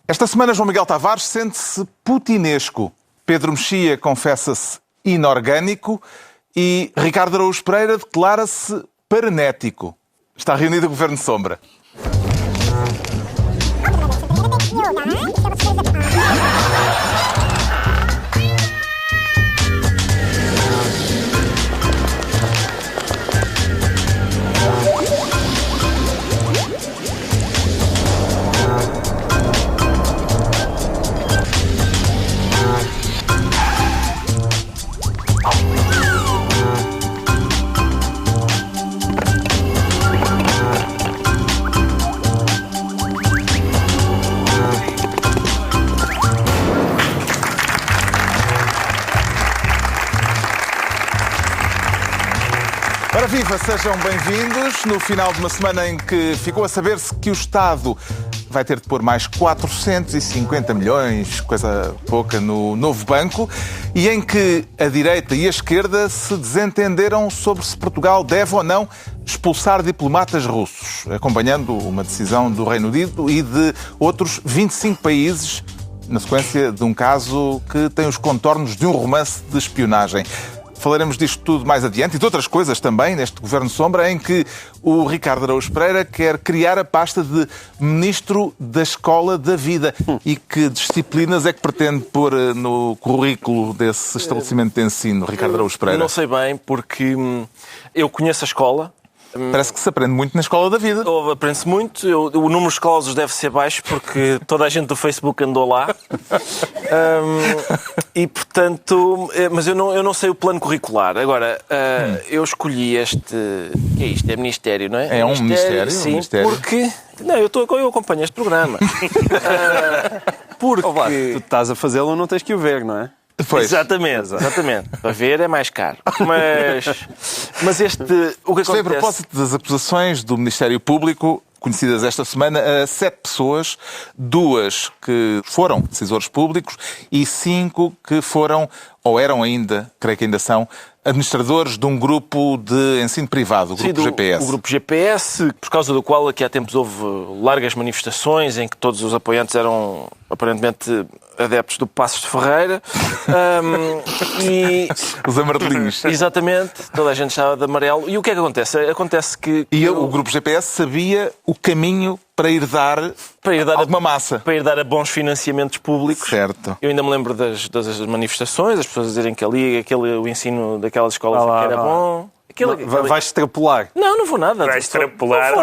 Esta semana, João Miguel Tavares sente-se putinesco. Pedro Mexia confessa-se inorgânico e Ricardo Araújo Pereira declara-se parenético. Está reunido o Governo de Sombra. Ora viva, sejam bem-vindos. No final de uma semana em que ficou a saber-se que o Estado vai ter de pôr mais 450 milhões, coisa pouca, no novo banco, e em que a direita e a esquerda se desentenderam sobre se Portugal deve ou não expulsar diplomatas russos, acompanhando uma decisão do Reino Unido e de outros 25 países, na sequência de um caso que tem os contornos de um romance de espionagem. Falaremos disto tudo mais adiante e de outras coisas também neste Governo Sombra, em que o Ricardo Araújo Pereira quer criar a pasta de Ministro da Escola da Vida. E que disciplinas é que pretende pôr no currículo desse estabelecimento de ensino, Ricardo Araújo Pereira? Não sei bem, porque eu conheço a escola. Parece que se aprende muito na Escola da Vida. Aprende-se muito. O número de clausos deve ser baixo, porque toda a gente do Facebook andou lá. E, portanto... Mas eu não sei o plano curricular. Agora, eu escolhi este... O que é isto? É Ministério, não é? É um Ministério. Sim, um ministério. Porque... Não, eu acompanho este programa. Porque... Tu estás a fazê-lo, não tens que o ver, não é? Pois. Exatamente. Para ver é mais caro. Mas este... O que Isto foi a acontece... propósito das acusações do Ministério Público, conhecidas esta semana, a 7 pessoas, 2 que foram decisores públicos e 5 que foram, ou eram ainda, creio que ainda são, administradores de um grupo de ensino privado, o Grupo GPS. O Grupo GPS, por causa do qual aqui há tempos houve largas manifestações em que todos os apoiantes eram aparentemente adeptos do Passos de Ferreira. Os amarelinhos. Exatamente, toda a gente estava de amarelo. E o que é que acontece? Acontece que... E o Grupo GPS sabia o caminho para ir dar alguma massa. Para ir dar a bons financiamentos públicos. Certo. Eu ainda me lembro das manifestações, as pessoas dizerem que ali o ensino daquelas escolas que era bom. Vais extrapolar. Não vou nada. Vai extrapolar.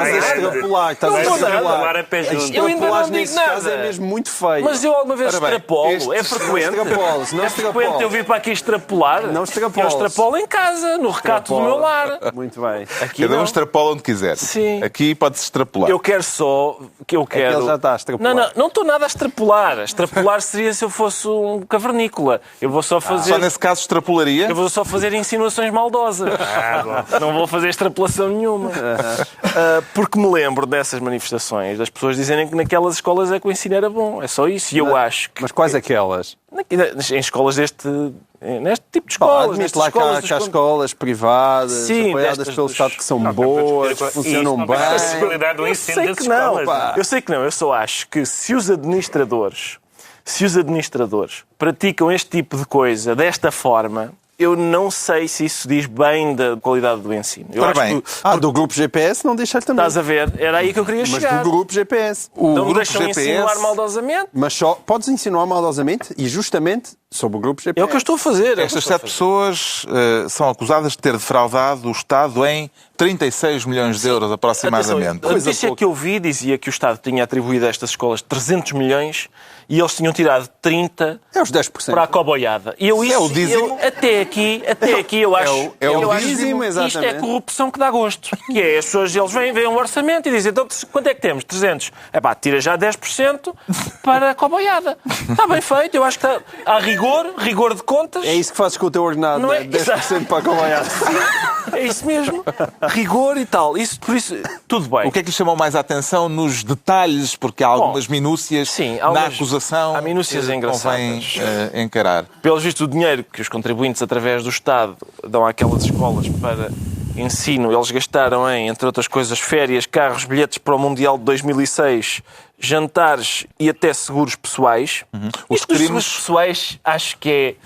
Estás a extrapolar a pé junto. Eu ainda não digo nesse nada. caso é mesmo muito feio. Mas eu alguma vez Ora bem, extrapolo. É frequente. Não É frequente eu vir para aqui extrapolar. Não extrapoles. Eu extrapolo em casa, no recato do meu lar. Muito bem. Aqui Cada um não. extrapola onde quiser. Sim. Aqui pode-se extrapolar. Eu quero só... ele já está a extrapolar. Não estou nada a extrapolar. Extrapolar seria se eu fosse um cavernícola. Eu vou só fazer... Só nesse caso extrapolaria? Eu vou só fazer insinuações maldosas. Não vou fazer extrapolação nenhuma. Porque me lembro dessas manifestações, das pessoas dizerem que naquelas escolas é que o ensino era bom. É só isso. E eu acho que... Mas quais aquelas? Em escolas neste tipo de escolas. Admite lá que há escolas privadas, Sim, apoiadas pelo Estado, que são boas, que funcionam bem. A possibilidade do ensino das escolas. Eu sei que não. Eu só acho que se os administradores praticam este tipo de coisa desta forma, eu não sei se isso diz bem da qualidade do ensino. Eu Ora acho bem, que do Grupo GPS não deixa-lhe também. estás a ver, era aí que eu queria chegar. Mas do Grupo GPS. o Não me Grupo deixam GPS... insinuar maldosamente. Mas só podes insinuar maldosamente e justamente sobre o Grupo GPS. É o que eu estou a fazer. Estas 7 pessoas são acusadas de ter defraudado o Estado em 36 milhões de euros, aproximadamente. A notícia que eu vi dizia que o Estado tinha atribuído a estas escolas 300 milhões e eles tinham tirado 30 É os 10%. para a coboiada. E eu, É o dízimo. até aqui eu acho... É o eu acho dízimo, que isto é exatamente. corrupção que dá gosto. Que é, as pessoas, eles veem um orçamento e dizem, então, quanto é que temos? 300. Tira já 10% para a coboiada. Está bem feito, eu acho que há rigor de contas. É isso que fazes com o teu ordenado, Não é? 10% para a coboiada. É isso mesmo. Rigor e tal. Por isso, tudo bem. O que é que lhe chamou mais a atenção nos detalhes? Porque há algumas minúcias sim, na acusação. há minúcias que engraçadas. convém encarar. Pelos vistos, o dinheiro que os contribuintes, através do Estado, dão àquelas escolas para ensino, eles gastaram em, entre outras coisas, férias, carros, bilhetes para o Mundial de 2006, jantares e até seguros pessoais. Os Isto dos crimes- seguros pessoais, acho que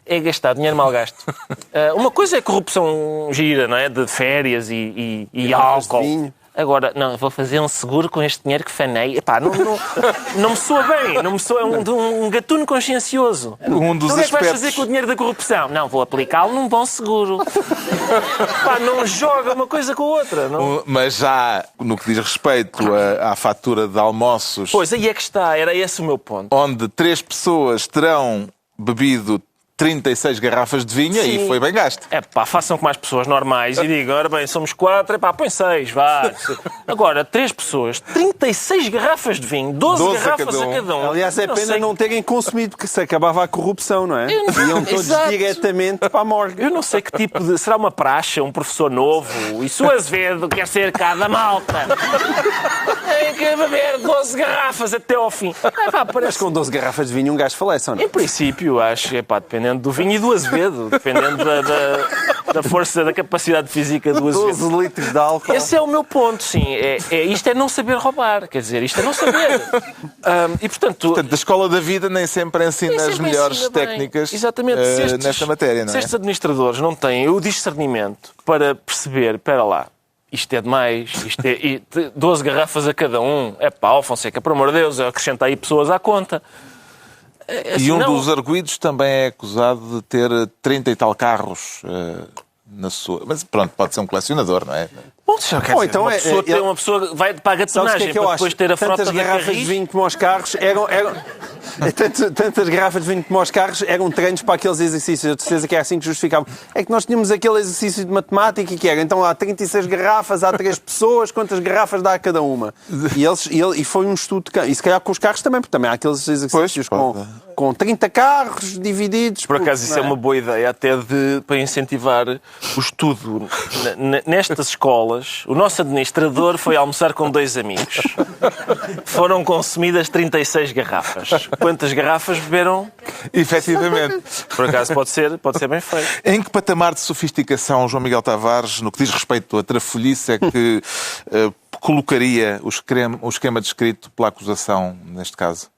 é gastar dinheiro mal gasto. Uma coisa é corrupção gira, não é? De férias e garrafas de álcool. vinho. Agora, não, vou fazer um seguro com este dinheiro que fanei. Epá, não me soa bem. Não me soa um gatuno consciencioso. Um dos Então, o que é que vais aspectos- fazer com o dinheiro da corrupção? Não, vou aplicá-lo num bom seguro. Pá, não joga uma coisa com a outra. Não... Mas já no que diz respeito à fatura de almoços, Pois, aí é que está. Era esse o meu ponto. onde 3 pessoas terão bebido 36 garrafas de vinho, aí Sim. foi bem gasto. É pá, façam como as pessoas normais e digam, ora bem, somos 4, é pá, põe 6, vá. Agora, 3 pessoas, 36 garrafas de vinho, 12 garrafas a cada um. Aliás, é Não pena sei- não terem consumido, porque se acabava a corrupção, não é? Iam todos Exato. diretamente para a morgue. Eu não sei que tipo de... Será uma praxe, um professor novo? E se o Azevedo quer ser cá da malta? Tem que beber 12 garrafas até ao fim. É pá, Mas parece... com 12 garrafas de vinho um gajo falece, ou não? Em princípio, acho, é pá, dependendo do vinho e do Azevedo, dependendo da força, da capacidade física do Azevedo. 12 litros de álcool. Esse é o meu ponto, sim. Isto é não saber roubar. Quer dizer, isto é não saber. E, portanto... Portanto, a escola da vida nem sempre ensina nem as sempre melhores ensina bem. técnicas Exatamente. Se estes- nesta matéria, não Se é? estes administradores não têm o discernimento para perceber, espera lá, isto é demais, 12 garrafas a cada um, é pá, Fonseca, por amor de Deus, acrescenta aí pessoas à conta. E um não- dos arguidos também é acusado de ter 30 e tal carros na sua... Mas pronto, pode ser um colecionador, não é? Bom, já quer Ou dizer, então uma é- pessoa, é- uma pessoa vai para a Sabes o gatonagem que é que eu para acho? depois ter a frota Tantas da garrafas de Carris. vinho como os carros tantas garrafas de vinho como os carros eram treinos para aqueles exercícios. Eu de certeza que é assim que justificavam. É que nós tínhamos aquele exercício de matemática que era, então há 36 garrafas, há 3 pessoas, quantas garrafas dá a cada uma? E foi um estudo de campo. E se calhar com os carros também, porque também há aqueles exercícios Pois, com 30 carros divididos. Por acaso isso é uma boa ideia até para incentivar o estudo. Nestas escolas, o nosso administrador foi almoçar com 2 amigos. Foram consumidas 36 garrafas. Quantas garrafas beberam? Efetivamente. Por acaso pode ser bem feito. Em que patamar de sofisticação João Miguel Tavares, no que diz respeito à trafolhice, é que colocaria o esquema descrito pela acusação, neste caso?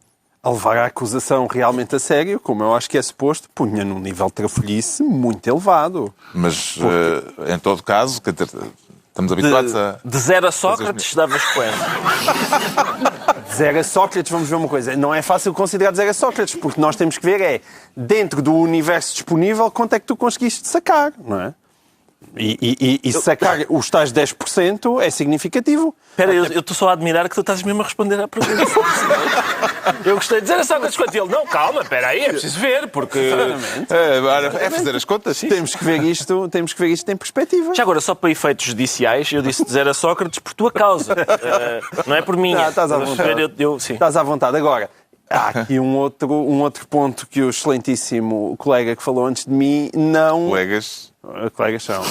A levar a acusação realmente a sério, como eu acho que é suposto, punha num nível de trafolhice muito elevado. Mas, em todo caso, quer dizer, estamos habituados a... De 0 a Sócrates, davas quanto? Zero a Sócrates, vamos ver uma coisa. Não é fácil considerar zero a Sócrates, porque nós temos que ver dentro do universo disponível, quanto é que tu conseguiste sacar, não é? E sacar os tais 10% é significativo. Espera, eu estou só a admirar que tu estás mesmo a responder à pergunta. Eu gostei de dizer a Sócrates quanto ele. Não, calma, espera aí, é preciso ver, porque... É fazer as contas, sim. Temos que ver isto em perspectiva. Já agora, só para efeitos judiciais, eu disse de 0 a Sócrates por tua causa. Não é por minha. Não, estás à Estás a vontade. perceber? Sim. Estás à vontade. Agora, há aqui um outro ponto que o excelentíssimo colega que falou antes de mim não... Colegas. Colegas são.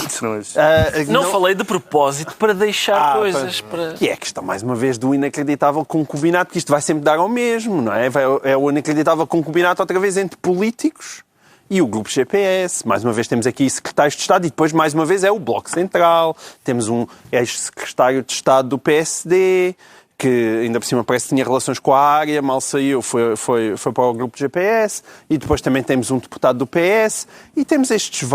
Não falei de propósito para deixar coisas para... Que é a questão, mais uma vez, do inacreditável concubinato, que isto vai sempre dar ao mesmo, não é? É o inacreditável concubinato, outra vez, entre políticos e o Grupo GPS. Mais uma vez temos aqui secretários de Estado e depois, mais uma vez, é o Bloco Central. Temos um ex-secretário de Estado do PSD, que ainda por cima parece que tinha relações com a área, mal saiu, foi para o grupo GPS, e depois também temos um deputado do PS, e temos estes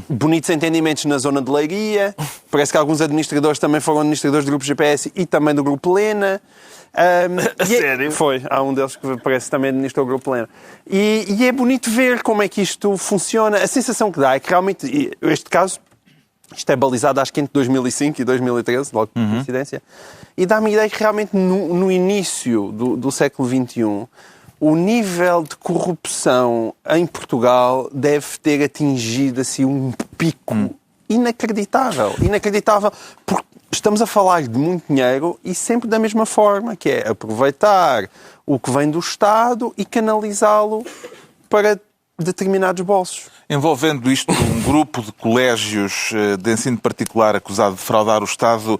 bonitos entendimentos na zona de Leiria, parece que alguns administradores também foram administradores do grupo GPS e também do grupo Lena. Sério? Há um deles que parece que também administrou o grupo Lena. E é bonito ver como é que isto funciona. A sensação que dá é que realmente, este caso, isto é balizado acho que entre 2005 e 2013, logo por coincidência, e dá-me a ideia que realmente no início do século XXI o nível de corrupção em Portugal deve ter atingido assim, um pico inacreditável. Inacreditável, porque estamos a falar de muito dinheiro e sempre da mesma forma, que é aproveitar o que vem do Estado e canalizá-lo para determinados bolsos. Envolvendo isto um grupo de colégios de ensino particular acusado de fraudar o Estado,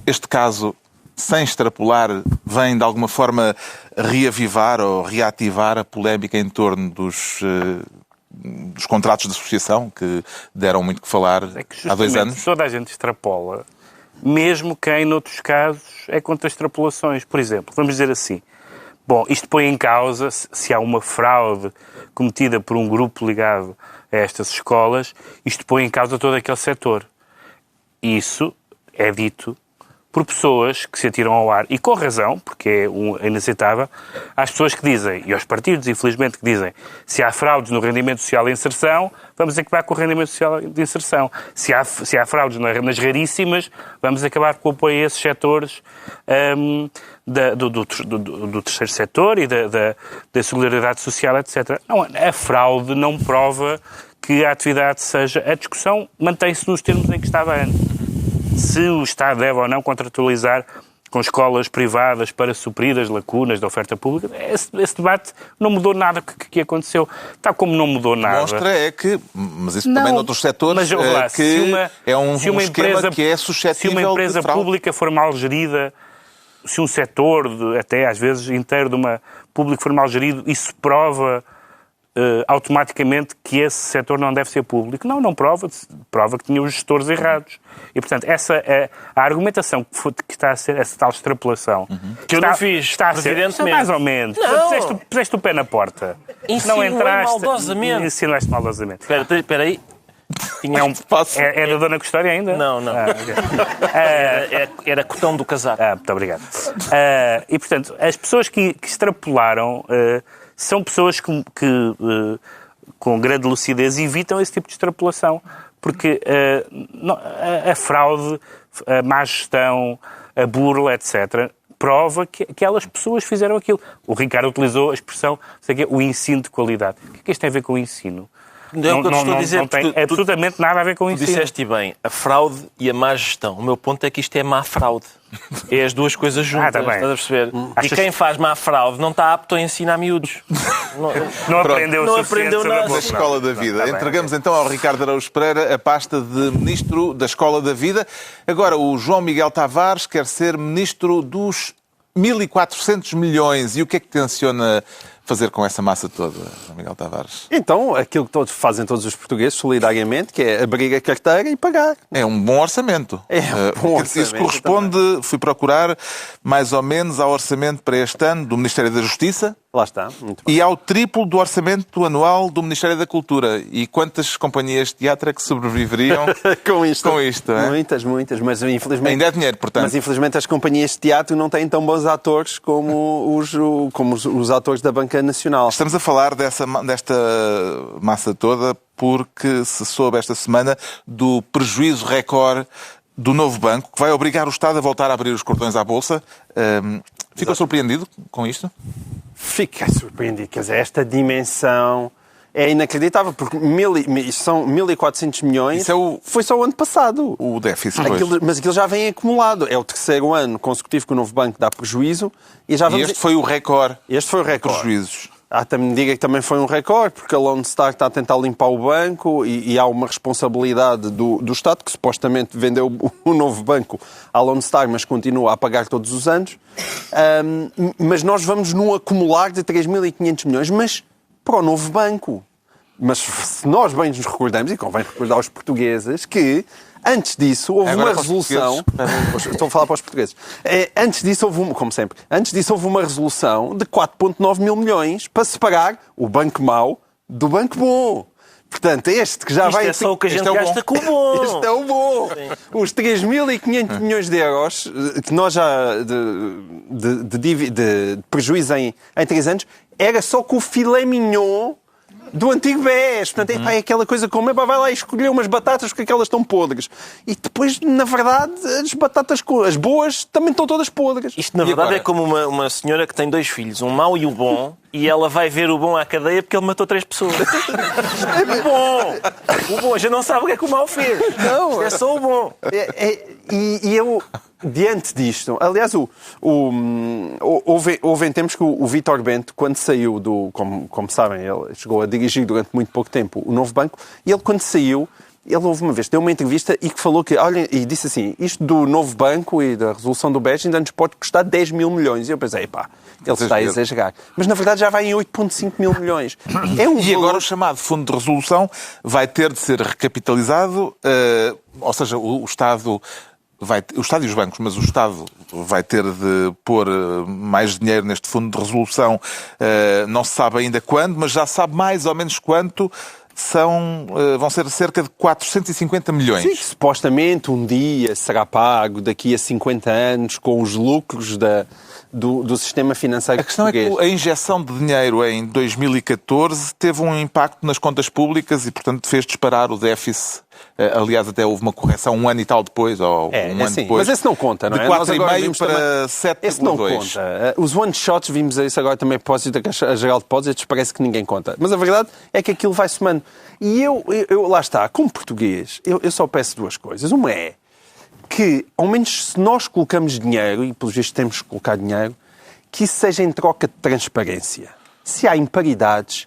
este caso, sem extrapolar, vem de alguma forma reavivar ou reativar a polémica em torno dos dos contratos de associação, que deram muito que falar há 2 anos. Toda a gente extrapola, mesmo quem, noutros casos, é contra extrapolações. Por exemplo, vamos dizer assim, bom, isto põe em causa se há uma fraude cometida por um grupo ligado a estas escolas, isto põe em causa todo aquele setor. Isso é dito por pessoas que se atiram ao ar, e com razão, porque é inaceitável, às pessoas que dizem, e aos partidos, infelizmente, que dizem, se há fraudes no rendimento social de inserção, vamos acabar com o rendimento social de inserção. Se há fraudes nas raríssimas, vamos acabar com o apoio a esses setores do terceiro setor e da solidariedade social, etc. Não, a fraude não prova que a atividade seja... A discussão mantém-se nos termos em que estava antes. Se o Estado deve ou não contratualizar com escolas privadas para suprir as lacunas da oferta pública, esse debate não mudou nada que aconteceu. Tal como não mudou nada. Mostra é que, mas isso também noutros setores, é um esquema que é suscetível de fraude. Se uma empresa pública for mal gerida, se um setor, até às vezes inteiro de uma pública for mal gerido, isso prova automaticamente que esse setor não deve ser público. Não prova. Prova que tinha os gestores errados. E, portanto, essa é a argumentação que está a ser, essa tal extrapolação. Que eu não fiz, está a ser, mais ou menos. Não. Puseste o pé na porta. Não entraste. Maldosamente. Ensinaste maldosamente. Espera aí. É da Dona Custódia ainda? Não. Okay. Era cotão do casaco. Muito obrigado. E, portanto, as pessoas que extrapolaram são pessoas que com grande lucidez evitam esse tipo de extrapolação. Porque a fraude, a má gestão, a burla, etc., prova que aquelas pessoas fizeram aquilo. O Ricardo utilizou a expressão, o ensino de qualidade. O que é que isto tem a ver com o ensino? Não tem absolutamente nada a ver com o ensino. Disseste bem, a fraude e a má gestão. O meu ponto é que isto é má fraude. É as duas coisas juntas, tá bem. Estás a perceber? E quem faz má fraude não está apto a ensinar miúdos. Não aprendeu nada. Da Escola da Vida. Entregamos então ao Ricardo Araújo Pereira a pasta de Ministro da Escola da Vida. Agora, o João Miguel Tavares quer ser Ministro dos 1.400 milhões. E o que é que tenciona fazer com essa massa toda, João Miguel Tavares? Então, aquilo que fazem todos os portugueses, solidariamente, que é abrir a carteira e pagar. É um bom orçamento. Isso corresponde, fui procurar, mais ou menos ao orçamento para este ano do Ministério da Justiça. Lá está. Muito bem. E ao triplo do orçamento anual do Ministério da Cultura. E quantas companhias de teatro é que sobreviveriam com isto? É? Muitas, mas infelizmente... Ainda é dinheiro, portanto. Mas infelizmente as companhias de teatro não têm tão bons atores como os atores da Banca Nacional. Estamos a falar desta massa toda porque se soube esta semana do prejuízo recorde do novo banco, que vai obrigar o Estado a voltar a abrir os cordões à Bolsa. Ficou surpreendido com isto? Fiquei surpreendido. Quer dizer, esta dimensão é inacreditável, porque são 1.400 milhões. Foi só o ano passado. O déficit. Mas aquilo já vem acumulado. É o terceiro ano consecutivo que o novo banco dá prejuízo. E este foi o recorde. Este foi o recorde. Prejuízos. Também diga que também foi um recorde, porque a Lone Star está a tentar limpar o banco e há uma responsabilidade do Estado, que supostamente vendeu o novo banco à Lone Star, mas continua a pagar todos os anos. Mas nós vamos num acumular de 3.500 milhões, mas para o novo banco. Mas se nós bem nos recordamos, e convém recordar aos portugueses, que antes disso houve uma resolução... Estou a falar para os portugueses. Antes disso houve uma resolução de 4,9 mil milhões para separar o banco mau do banco bom. Portanto, este que já Isto vai... é só o que a gente gasta com o bom. Este é o bom. Sim. Os 3.500 milhões de euros que nós já... de prejuízo em 3 anos, era só com o filé mignon do antigo BES. Portanto, é aquela coisa como vai lá escolher umas batatas porque aquelas estão podres. E depois, na verdade, as batatas, as boas, também estão todas podres. Isto, na verdade, é como uma senhora que tem 2 filhos, um mau e o bom, e ela vai ver o bom à cadeia porque ele matou 3 pessoas. O bom, já não sabe o que é que o mau fez. Não, é só o bom. E eu... Diante disto, aliás, houve em tempos que o Vítor Bento, quando saiu como sabem, ele chegou a dirigir durante muito pouco tempo o novo banco, e ele, quando saiu, Ele houve uma vez, deu uma entrevista e que falou que, olha, e disse assim, isto do novo banco e da resolução do BES ainda nos pode custar 10 mil milhões. E eu pensei, pá, ele está a exagerar. Mas na verdade já vai em 8,5 mil milhões. E agora o chamado Fundo de Resolução vai ter de ser recapitalizado, ou seja, o Estado e os bancos, mas o Estado vai ter de pôr mais dinheiro neste Fundo de Resolução, não se sabe ainda quando, mas já sabe mais ou menos quanto. Vão ser cerca de 450 milhões. Sim, que supostamente um dia será pago daqui a 50 anos com os lucros do sistema financeiro português. A questão é que a injeção de dinheiro em 2014 teve um impacto nas contas públicas e, portanto, fez disparar o déficit. Aliás, até houve uma correção um ano e tal depois, ou um ano depois. Mas esse não conta, não é? De 4,5 para 7,2. Esse não conta. Os one-shots, vimos isso agora também, depósito da Caixa Geral de Depósitos, parece que ninguém conta. Mas a verdade é que aquilo vai somando. E eu lá está, como português, eu só peço duas coisas. Uma é que, ao menos se nós colocamos dinheiro, e pelos vistos temos que colocar dinheiro, que isso seja em troca de transparência. Se há imparidades,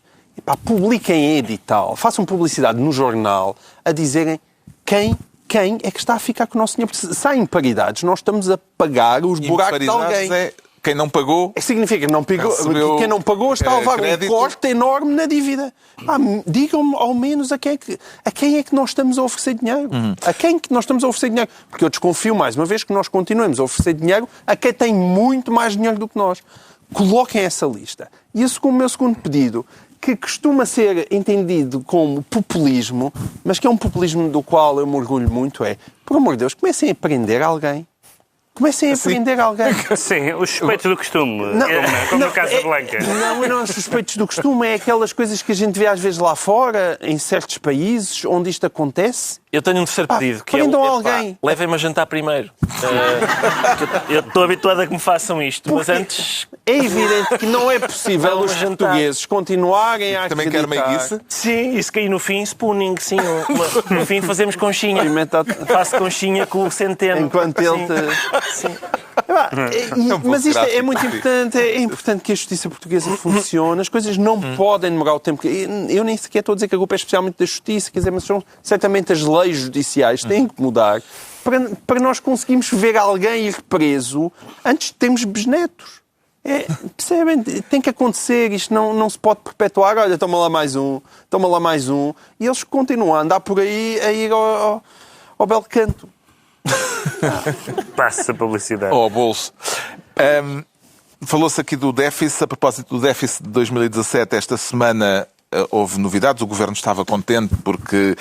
publiquem em edital, façam publicidade no jornal a dizerem quem é que está a ficar com o nosso dinheiro. Porque se há imparidades, nós estamos a pagar os buracos de alguém. Quem não pagou... Significa que quem não pagou está a levar um corte enorme na dívida. Digam-me ao menos a quem é que nós estamos a oferecer dinheiro. A quem que nós estamos a oferecer dinheiro. Porque eu desconfio mais uma vez que nós continuemos a oferecer dinheiro a quem tem muito mais dinheiro do que nós. Coloquem essa lista. E esse como meu segundo pedido, que costuma ser entendido como populismo, mas que é um populismo do qual eu me orgulho muito, por amor de Deus, comecem a prender alguém. Comecem a prender alguém. Sim, os suspeitos do costume, como no Casablanca. Não, os suspeitos do costume é aquelas coisas que a gente vê às vezes lá fora, em certos países, onde isto acontece. Eu tenho um terceiro pedido, que prendam alguém. Levem-me a jantar primeiro. Eu estou habituado a que me façam isto, mas antes... É evidente que não é possível os portugueses continuarem a também acreditar... Também quer meiguice? Sim, isso cair no fim, spooning, sim. No fim fazemos conchinha. Faço conchinha com o Centeno. Enquanto ele te... Sim. Mas isto é muito importante. É importante que a justiça portuguesa funcione. As coisas não podem demorar o tempo. Eu nem sequer estou a dizer que a culpa é especialmente da justiça, quer dizer, mas são certamente as leis judiciais têm que mudar para nós conseguirmos ver alguém ir preso antes de termos bisnetos. Percebem? Tem que acontecer, isto não se pode perpetuar. Olha, toma lá mais um. E eles continuam a andar por aí a ir ao belo canto. Passa a publicidade. Ao bolso. Falou-se aqui do déficit. A propósito do déficit de 2017, esta semana houve novidades. O Governo estava contente porque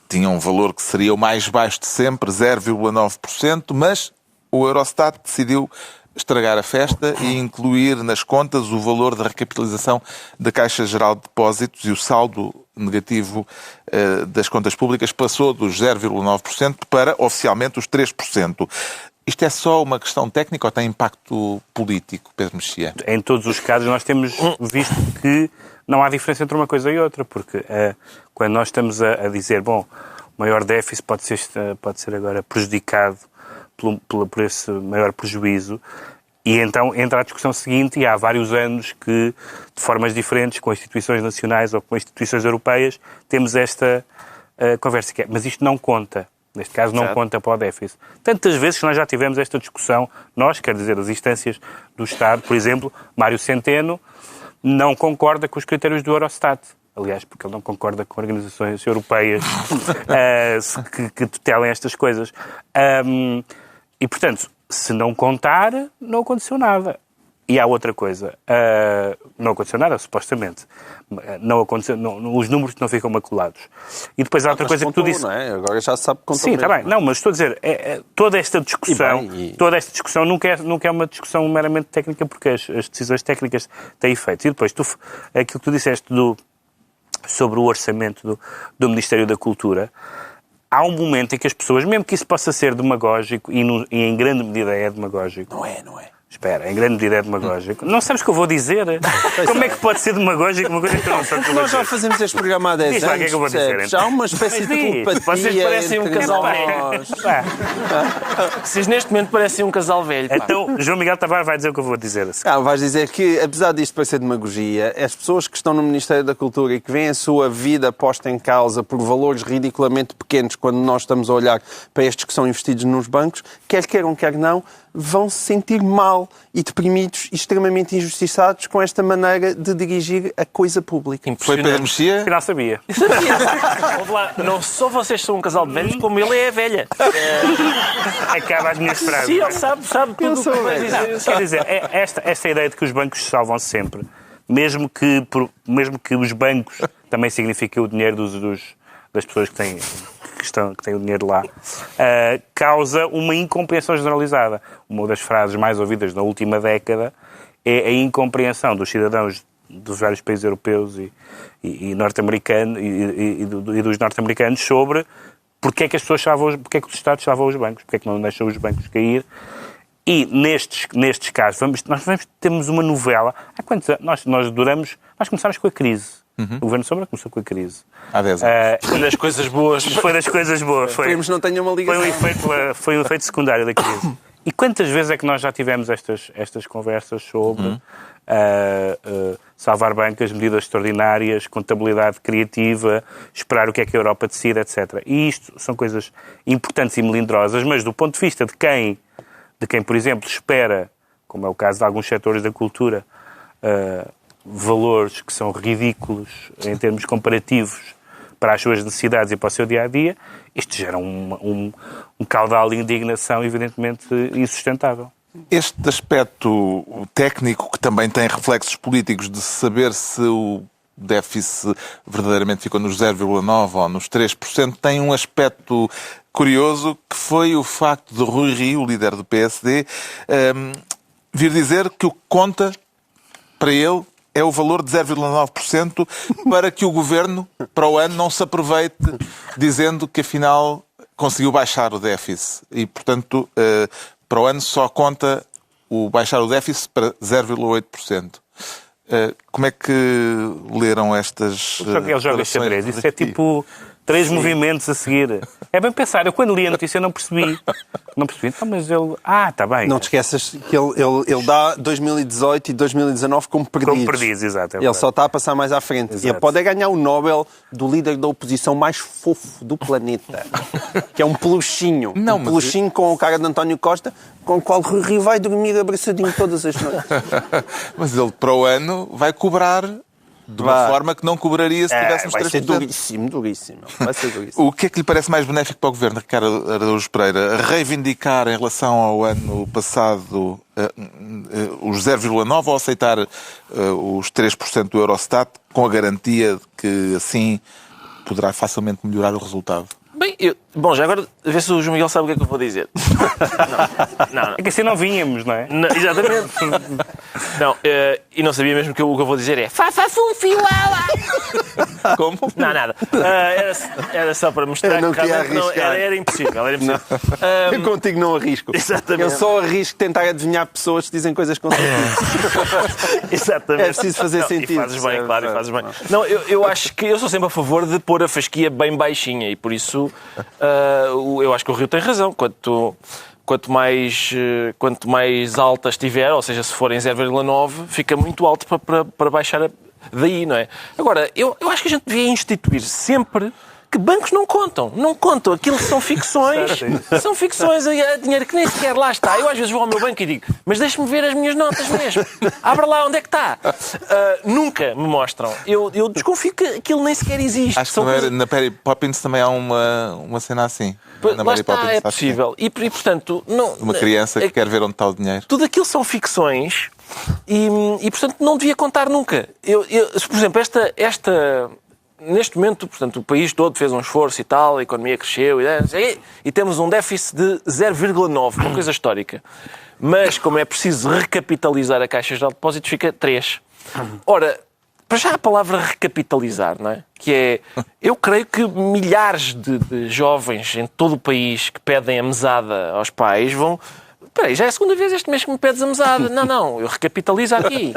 tinha um valor que seria o mais baixo de sempre, 0,9%, mas o Eurostat decidiu estragar a festa e incluir nas contas o valor da recapitalização da Caixa Geral de Depósitos e o saldo negativo das contas públicas passou dos 0,9% para, oficialmente, os 3%. Isto é só uma questão técnica ou tem impacto político, Pedro Mexia? Em todos os casos nós temos visto que não há diferença entre uma coisa e outra, porque quando nós estamos a dizer, bom, o maior déficit pode ser agora prejudicado por esse maior prejuízo, e então entra a discussão seguinte, e há vários anos que, de formas diferentes, com instituições nacionais ou com instituições europeias, temos esta conversa que é, mas isto não conta. Neste caso, não conta para o déficit. Tantas vezes que nós já tivemos esta discussão, nós, quer dizer, as instâncias do Estado, por exemplo, Mário Centeno não concorda com os critérios do Eurostat. Aliás, porque ele não concorda com organizações europeias que tutelem estas coisas. E, portanto, se não contar, não aconteceu nada. E há outra coisa. Não aconteceu nada, supostamente. Não aconteceu, os números não ficam maculados. E depois há outra coisa que tu disse... Não é? Agora já se sabe que contou. Sim, está bem. Não, mas estou a dizer, toda esta discussão nunca é uma discussão meramente técnica, porque as decisões técnicas têm efeitos. E depois, aquilo que tu disseste sobre o orçamento do Ministério da Cultura, há um momento em que as pessoas, mesmo que isso possa ser demagógico, e em grande medida é demagógico... Não é. Espera, em grande medida é demagógico. Não sabes o que eu vou dizer? Como é que pode ser demagógico uma coisa que eu não sei o que eu vou Nós já dizer? fazemos este programa há 10 Diz lá o anos. que é que eu vou dizer, percebes? então. Há uma espécie Mas de diz. telepatia. Vocês parecem um entre casal nós. Pá, Vocês neste momento parecem um casal velho. pá. então, João Miguel Tavares vai dizer o que eu vou dizer. Vais dizer que, apesar disto parecer demagogia, as pessoas que estão no Ministério da Cultura e que veem a sua vida posta em causa por valores ridiculamente pequenos quando nós estamos a olhar para estes que são investidos nos bancos, quer queiram, quer não, vão se sentir mal e deprimidos e extremamente injustiçados com esta maneira de dirigir a coisa pública. Foi Pedro Mexia? Afinal sabia. Ouve lá, não só vocês são um casal de velhos, como ele é velha. Acaba as minhas frases. Sim, ele sabe tudo o que vai dizer. Quer dizer, esta ideia de que os bancos se salvam sempre, mesmo que os bancos também signifiquem o dinheiro das pessoas que têm o dinheiro lá, causa uma incompreensão generalizada. Uma das frases mais ouvidas na última década é a incompreensão dos cidadãos dos vários países europeus e norte-americanos e dos norte-americanos sobre porque é que as pessoas porque é que os Estados salvam os bancos, porque é que não deixam os bancos cair. E nestes casos, temos uma novela. Há quantos anos? Nós começámos com a crise. O Governo Sombra começou com a crise. Há 10 anos. Foi das coisas boas. Foi das coisas boas. Esperemos que não tenha uma ligação. Foi um efeito secundário da crise. E quantas vezes é que nós já tivemos estas conversas sobre salvar bancas, medidas extraordinárias, contabilidade criativa, esperar o que é que a Europa decide, etc. E isto são coisas importantes e melindrosas, mas do ponto de vista de quem, por exemplo, espera, como é o caso de alguns setores da cultura, valores que são ridículos em termos comparativos para as suas necessidades e para o seu dia-a-dia, isto gera um caudal de indignação evidentemente insustentável. Este aspecto técnico, que também tem reflexos políticos de saber se o déficit verdadeiramente ficou nos 0,9% ou nos 3%, tem um aspecto curioso, que foi o facto de Rui Rio, o líder do PSD, vir dizer que o que conta para ele é o valor de 0,9% para que o Governo, para o ano, não se aproveite dizendo que, afinal, conseguiu baixar o déficit. E, portanto, para o ano só conta o baixar o déficit para 0,8%. Como é que leram estas Ele joga xadrez. Isso é tipo 3 movimentos a seguir. É bem pensar. Eu, quando li a notícia, não percebi. Então, mas ele... está bem. Não te esqueças que ele dá 2018 e 2019 como perdidos. Como perdidos, exato. Ele só está a passar mais à frente. Exato. E ele pode ganhar o Nobel do líder da oposição mais fofo do planeta. Que é um peluchinho. Não, um peluchinho com a cara de António Costa, com o qual Rui Rio vai dormir abraçadinho todas as noites. Mas ele, para o ano, vai cobrar de uma forma que não cobraria se tivéssemos 3%. Vai ser duríssimo. Vai ser duríssimo. O que é que lhe parece mais benéfico para o Governo, Ricardo Araújo Pereira? Reivindicar em relação ao ano passado os 0,9% ou aceitar os 3% do Eurostat com a garantia de que assim poderá facilmente melhorar o resultado? Bem, já agora, vê se o João Miguel sabe o que é que eu vou dizer. Não. É que assim não vínhamos, não é? Não, exatamente. Não, e não sabia mesmo que o que eu vou dizer é Fafa-fum-fiuala! Como? Não, nada. Era só para mostrar Eu não que queria realmente arriscar. Era impossível. Eu contigo não arrisco. Exatamente. Eu só arrisco tentar adivinhar pessoas que dizem coisas com sentido. Exatamente. É preciso fazer sentido. E fazes bem, claro, e fazes bem. Não, eu acho que eu sou sempre a favor de pôr a fasquia bem baixinha e por isso eu acho que o Rio tem razão. Quanto mais alta estiver, ou seja, se for em 0,9, fica muito alto para baixar daí, não é? Agora, eu acho que a gente devia instituir sempre que bancos não contam. Não contam. Aquilo são ficções. São ficções. É dinheiro que nem sequer lá está. Eu às vezes vou ao meu banco e digo, mas deixe-me ver as minhas notas mesmo. Abra lá, onde é que está? Nunca me mostram. Eu desconfio que aquilo nem sequer existe. Acho que na Mary Poppins também há uma cena assim. Na Lá Mary está, Poppins, é acho que possível. E portanto... Uma criança que quer ver onde está o dinheiro. Tudo aquilo são ficções e portanto, não devia contar nunca. Por exemplo, neste momento, portanto, o país todo fez um esforço e tal, a economia cresceu e temos um déficit de 0,9, uma coisa histórica. Mas, como é preciso recapitalizar a Caixa Geral de Depósitos, fica 3. Ora, para já a palavra recapitalizar, não é? Que é, eu creio que milhares de jovens em todo o país que pedem a mesada aos pais vão Espera aí, já é a segunda vez este mês que me pedes a mesada. Não, eu recapitalizo aqui.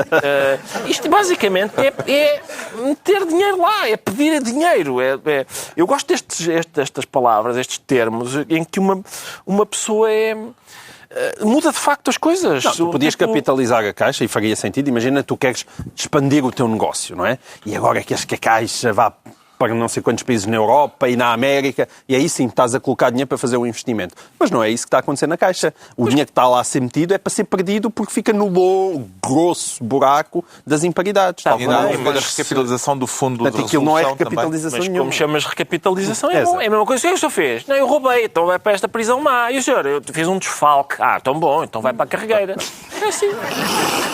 Isto basicamente é meter dinheiro lá, é pedir dinheiro. Eu gosto destas palavras, estes termos, em que uma pessoa muda de facto as coisas. Não, tu podias capitalizar a Caixa e faria sentido. Imagina, tu queres expandir o teu negócio, não é? E agora queres que a Caixa vá para não sei quantos países na Europa e na América, e aí sim estás a colocar dinheiro para fazer o investimento. Mas não é isso que está a acontecer na Caixa. O dinheiro que está lá a ser metido é para ser perdido porque fica no grosso buraco das imparidades. E não há a recapitalização do fundo de Portanto, aquilo não é resolução recapitalização Mas nenhuma. como chamas recapitalização, é bom. É a mesma coisa que o senhor fez. Não, eu roubei, então vai para esta prisão má. E o senhor, eu fiz um desfalque. Tão bom, então vai para a carregueira. É assim.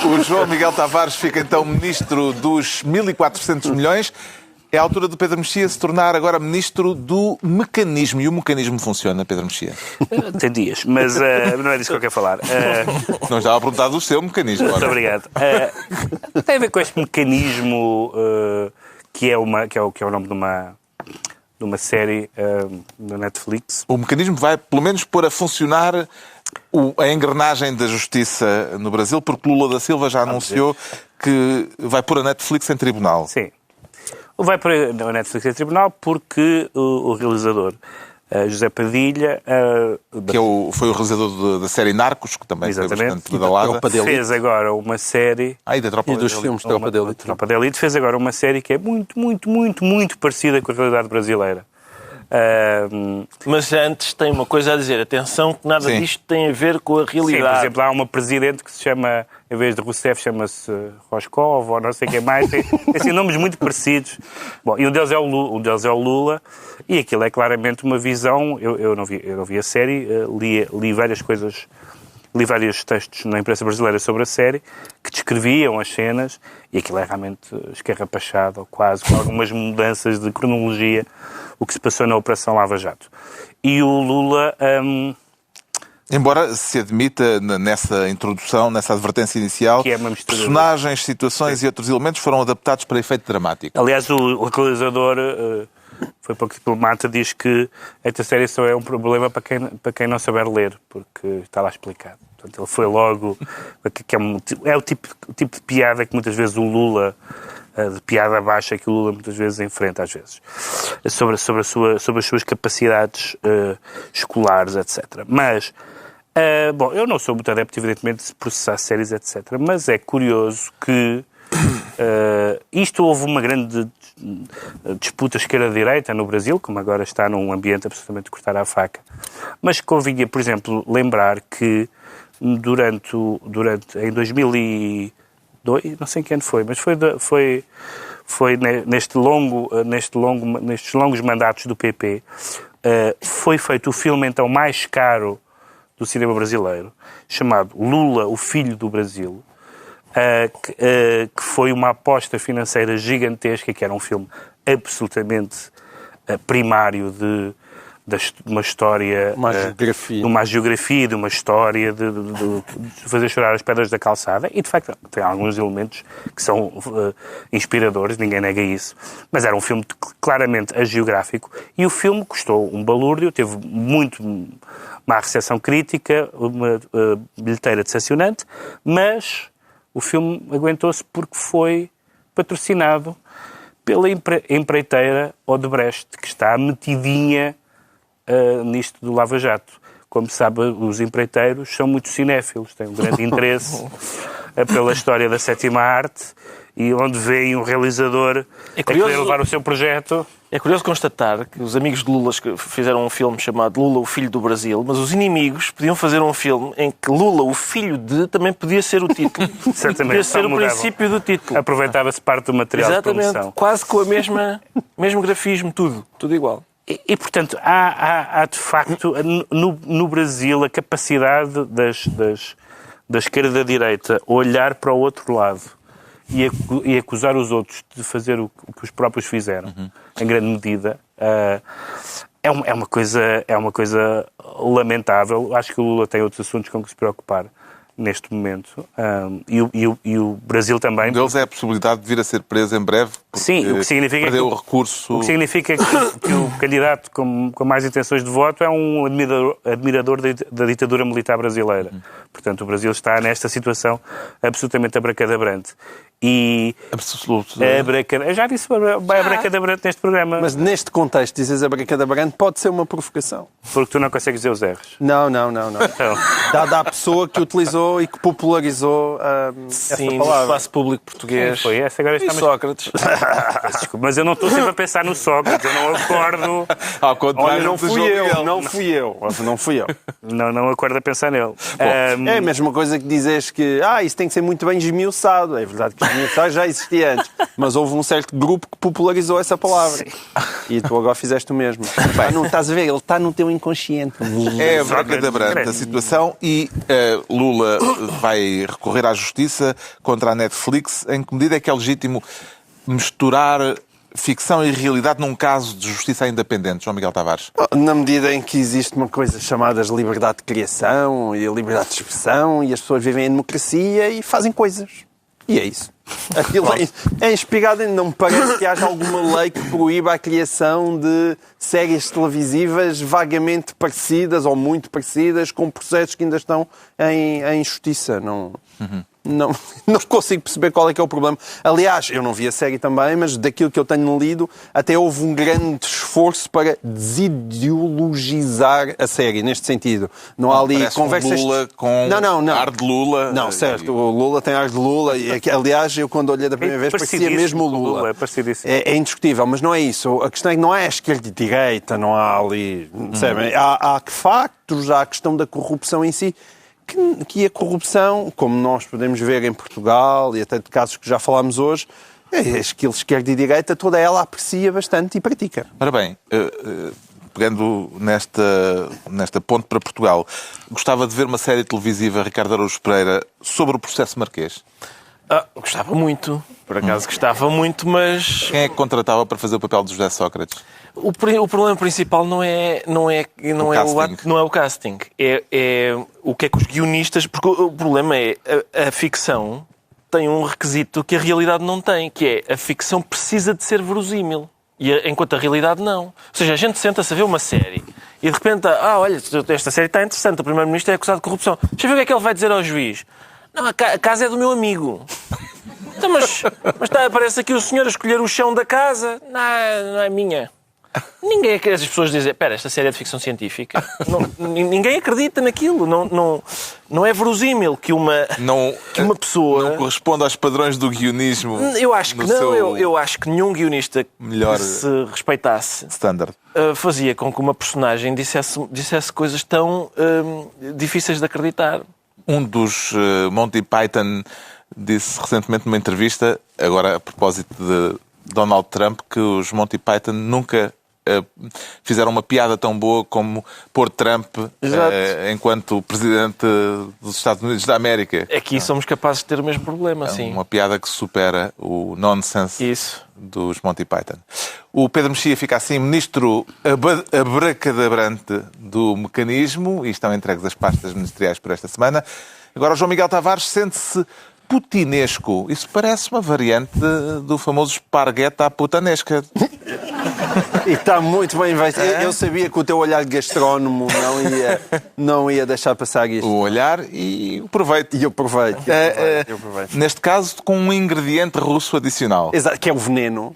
O João Miguel Tavares fica então ministro dos 1.400 milhões. É a altura do Pedro Mexia se tornar agora ministro do mecanismo. E o mecanismo funciona, Pedro Mexia? Tem dias, mas não é disso que eu quero falar. Não estava a perguntar do seu mecanismo. Muito obrigado. Tem a ver com este mecanismo que é o nome de uma série da Netflix. O mecanismo vai, pelo menos, pôr a funcionar a engrenagem da justiça no Brasil, porque Lula da Silva já anunciou que vai pôr a Netflix em tribunal. Sim. Vai para a Netflix em tribunal porque o realizador José Padilha... Que foi o realizador da série Narcos, que também foi bastante badalada. Fez agora uma série... E da Tropa E dos filmes de Tropa de Elite. Tropa de Elite fez agora uma série que é muito, muito, muito, muito parecida com a realidade brasileira. Mas antes tem uma coisa a dizer. Atenção que nada disto tem a ver com a realidade. Sim, por exemplo, há uma presidente que se chama, em vez de Rousseff, chama-se Roscoff, ou não sei quem mais. Tem assim, nomes muito parecidos. Bom, e um deles é o Lula. E aquilo é claramente uma visão... Eu não vi a série, li várias coisas... Li vários textos na imprensa brasileira sobre a série que descreviam as cenas e aquilo é realmente escarrapachado, ou quase, com algumas mudanças de cronologia, o que se passou na Operação Lava Jato. E o Lula... Embora se admita nessa introdução, nessa advertência inicial, que é uma mistura personagens, situações e outros elementos foram adaptados para efeito dramático. Aliás, o realizador... foi pouco diplomata, diz que esta série só é um problema para quem não saber ler, porque está lá explicado. Portanto, ele foi logo... Que é o tipo de piada que muitas vezes o Lula, de piada baixa, que o Lula muitas vezes enfrenta, às vezes, sobre as suas capacidades escolares, etc. Mas, bom, eu não sou muito adepto, evidentemente, de processar séries, etc. Mas é curioso que isto houve uma grande disputa esquerda-direita no Brasil, como agora está num ambiente absolutamente cortar à faca. Mas convinha, por exemplo, lembrar que em 2002, não sei em que ano foi, mas foi nestes longos mandatos do PP, foi feito o filme então mais caro do cinema brasileiro, chamado Lula, o Filho do Brasil, que foi uma aposta financeira gigantesca, que era um filme absolutamente primário de uma história... de uma geografia, de uma história, de fazer chorar as pedras da calçada. E, de facto, tem alguns elementos que são inspiradores, ninguém nega isso. Mas era um filme claramente agiográfico. E o filme custou um balúrdio, teve muito má recepção crítica, uma bilheteira decepcionante, mas... O filme aguentou-se porque foi patrocinado pela empreiteira Odebrecht, que está metidinha nisto do Lava Jato. Como se sabe, os empreiteiros são muito cinéfilos, têm um grande interesse pela história da sétima arte e onde veem um realizador a querer levar o seu projeto... É curioso constatar que os amigos de Lula fizeram um filme chamado Lula, o Filho do Brasil, mas os inimigos podiam fazer um filme em que Lula, o Filho de, também podia ser o título. Certamente. Podia ser o princípio do título. Aproveitava-se parte do material de promoção. Exatamente, quase com o mesmo grafismo, tudo igual. E portanto, há de facto, no Brasil, a capacidade da esquerda-direita olhar para o outro lado e acusar os outros de fazer o que os próprios fizeram, em grande medida, é uma coisa lamentável. Acho que o Lula tem outros assuntos com que se preocupar neste momento. E o Brasil também. Um deles é a possibilidade de vir a ser preso em breve. Sim, o que significa perdeu o recurso. O que significa que o candidato com mais intenções de voto é um admirador da ditadura militar brasileira. Portanto, o Brasil está nesta situação absolutamente abracadabrante. E Absoluto. eu já disse abracadabrante neste programa. Mas neste contexto, dizes abracadabrante, pode ser uma provocação. Porque tu não consegues dizer os R's. Não. Então, Dada a pessoa que utilizou e que popularizou essa Sim, no palavra. espaço público português. foi essa, agora E está Sócrates. Desculpa, mas eu não estou sempre a pensar no Sócrates, eu não acordo. Ao contrário Olha, não do fui João eu, Miguel. não fui eu. Não acordo a pensar nele. É a mesma coisa que dizes que isso tem que ser muito bem esmiuçado. É verdade que esmiuçar já existia antes, mas houve um certo grupo que popularizou essa palavra. E tu agora fizeste o mesmo. Não estás a ver, ele está no teu inconsciente. É abracadabrante a situação e Lula vai recorrer à justiça contra a Netflix. Em que medida é que é legítimo misturar ficção e realidade num caso de justiça independente, João Miguel Tavares? Na medida em que existe uma coisa chamada liberdade de criação e a liberdade de expressão e as pessoas vivem em democracia e fazem coisas. E é isso. Aquilo é inspirado em... Não me parece que haja alguma lei que proíba a criação de séries televisivas vagamente parecidas ou muito parecidas com processos que ainda estão em justiça. Não consigo perceber qual é que é o problema. Aliás, eu não vi a série também, mas daquilo que eu tenho lido, até houve um grande esforço para desideologizar a série, neste sentido. Não há ali conversas... Lula com ar de Lula. Não, certo. O Lula tem ar de Lula. E, aliás, eu quando olhei da primeira vez parecia mesmo o Lula. É indiscutível, mas não é isso. A questão é que não é a esquerda e direita, não há ali... Há factos, há a questão da corrupção em si, que a corrupção, como nós podemos ver em Portugal e até de casos que já falámos hoje, aquilo esquerda e direita, toda ela aprecia bastante e pratica. Ora bem, pegando nesta ponte para Portugal, gostava de ver uma série televisiva, Ricardo Araújo Pereira, sobre o processo Marquês. Gostava muito. Por acaso gostava muito, mas... Quem é que contratava para fazer o papel de José Sócrates? O problema principal não é o casting. É o que é que os guionistas... Porque o problema é a ficção tem um requisito que a realidade não tem, que é a ficção precisa de ser verosímil. Enquanto a realidade não. Ou seja, a gente senta-se a ver uma série e de repente, olha, esta série está interessante, o Primeiro-Ministro é acusado de corrupção. Deixa eu ver o que é que ele vai dizer ao juiz. Não, a casa é do meu amigo. Então, mas parece aqui o senhor a escolher o chão da casa. Não é minha. Ninguém acredita. As pessoas dizem, espera, esta série é de ficção científica. Ninguém acredita naquilo. Não é verosímil que uma pessoa... Não corresponde aos padrões do guionismo. Eu acho que não. Eu acho que nenhum guionista que se respeitasse standard fazia com que uma personagem dissesse coisas tão difíceis de acreditar. Um dos Monty Python disse recentemente numa entrevista, agora a propósito de Donald Trump, que os Monty Python nunca fizeram uma piada tão boa como pôr Trump enquanto presidente dos Estados Unidos da América. Aqui somos capazes de ter o mesmo problema, sim. Uma piada que supera o nonsense dos Monty Python. O Pedro Mexia fica assim, ministro abracadabrante do mecanismo, e estão entregues as pastas ministeriais por esta semana. Agora o João Miguel Tavares sente-se putinesco. Isso parece uma variante do famoso esparguete à putanesca. E está muito bem visto. Eu sabia que o teu olhar gastrónomo não ia deixar passar isto. O olhar e o proveito. E eu aproveito. Neste caso, com um ingrediente russo adicional. Exato, que é o veneno.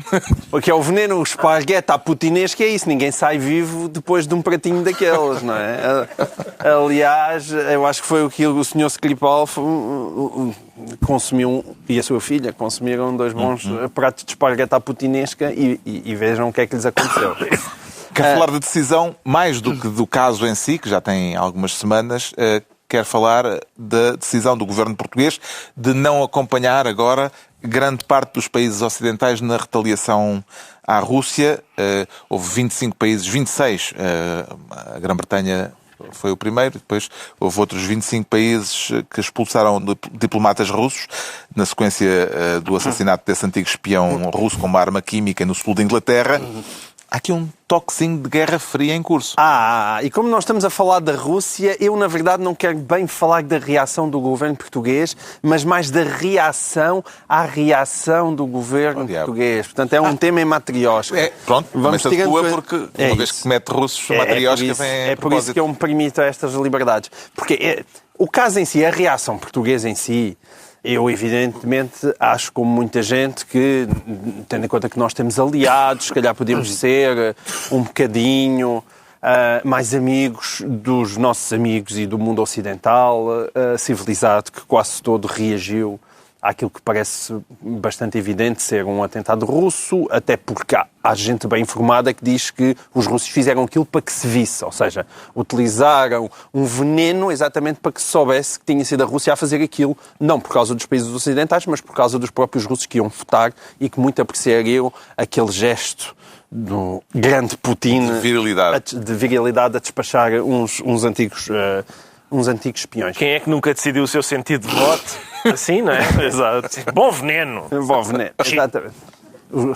Que é o veneno, o esparguete à putinesca, é isso. Ninguém sai vivo depois de um pratinho daqueles, não é? Aliás, eu acho que foi o que o Sr. Skripal consumiu, e a sua filha consumiram 2 bons pratos de esparguete à putinesca e vejam o que é que lhes aconteceu. Quer falar de decisão, mais do que do caso em si, que já tem algumas semanas, quer falar da decisão do governo português de não acompanhar agora grande parte dos países ocidentais na retaliação à Rússia. Houve 25 países, 26, a Grã-Bretanha foi o primeiro, depois houve outros 25 países que expulsaram diplomatas russos na sequência do assassinato desse antigo espião russo com uma arma química no sul da Inglaterra. Há aqui um toquezinho de Guerra Fria em curso. E como nós estamos a falar da Rússia, eu, na verdade, não quero bem falar da reação do governo português, mas mais da reação à reação do governo português. Portanto, é um tema em matriosca. Pronto, vamos ter tua, porque uma vez que mete russos, matriosca vem É por isso que eu me permito estas liberdades. Porque o caso em si, a reação portuguesa em si, eu, evidentemente, acho, como muita gente, que, tendo em conta que nós temos aliados, se calhar podemos ser um bocadinho mais amigos dos nossos amigos e do mundo ocidental civilizado, que quase todo reagiu àquilo que parece bastante evidente ser um atentado russo, até porque há gente bem informada que diz que os russos fizeram aquilo para que se visse, ou seja, utilizaram um veneno exatamente para que se soubesse que tinha sido a Rússia a fazer aquilo, não por causa dos países ocidentais, mas por causa dos próprios russos que iam votar e que muito apreciariam aquele gesto do grande Putin de virilidade a despachar uns antigos espiões. Quem é que nunca decidiu o seu sentido de voto? Assim, não é? Exato. Bom veneno. Bom veneno, exatamente.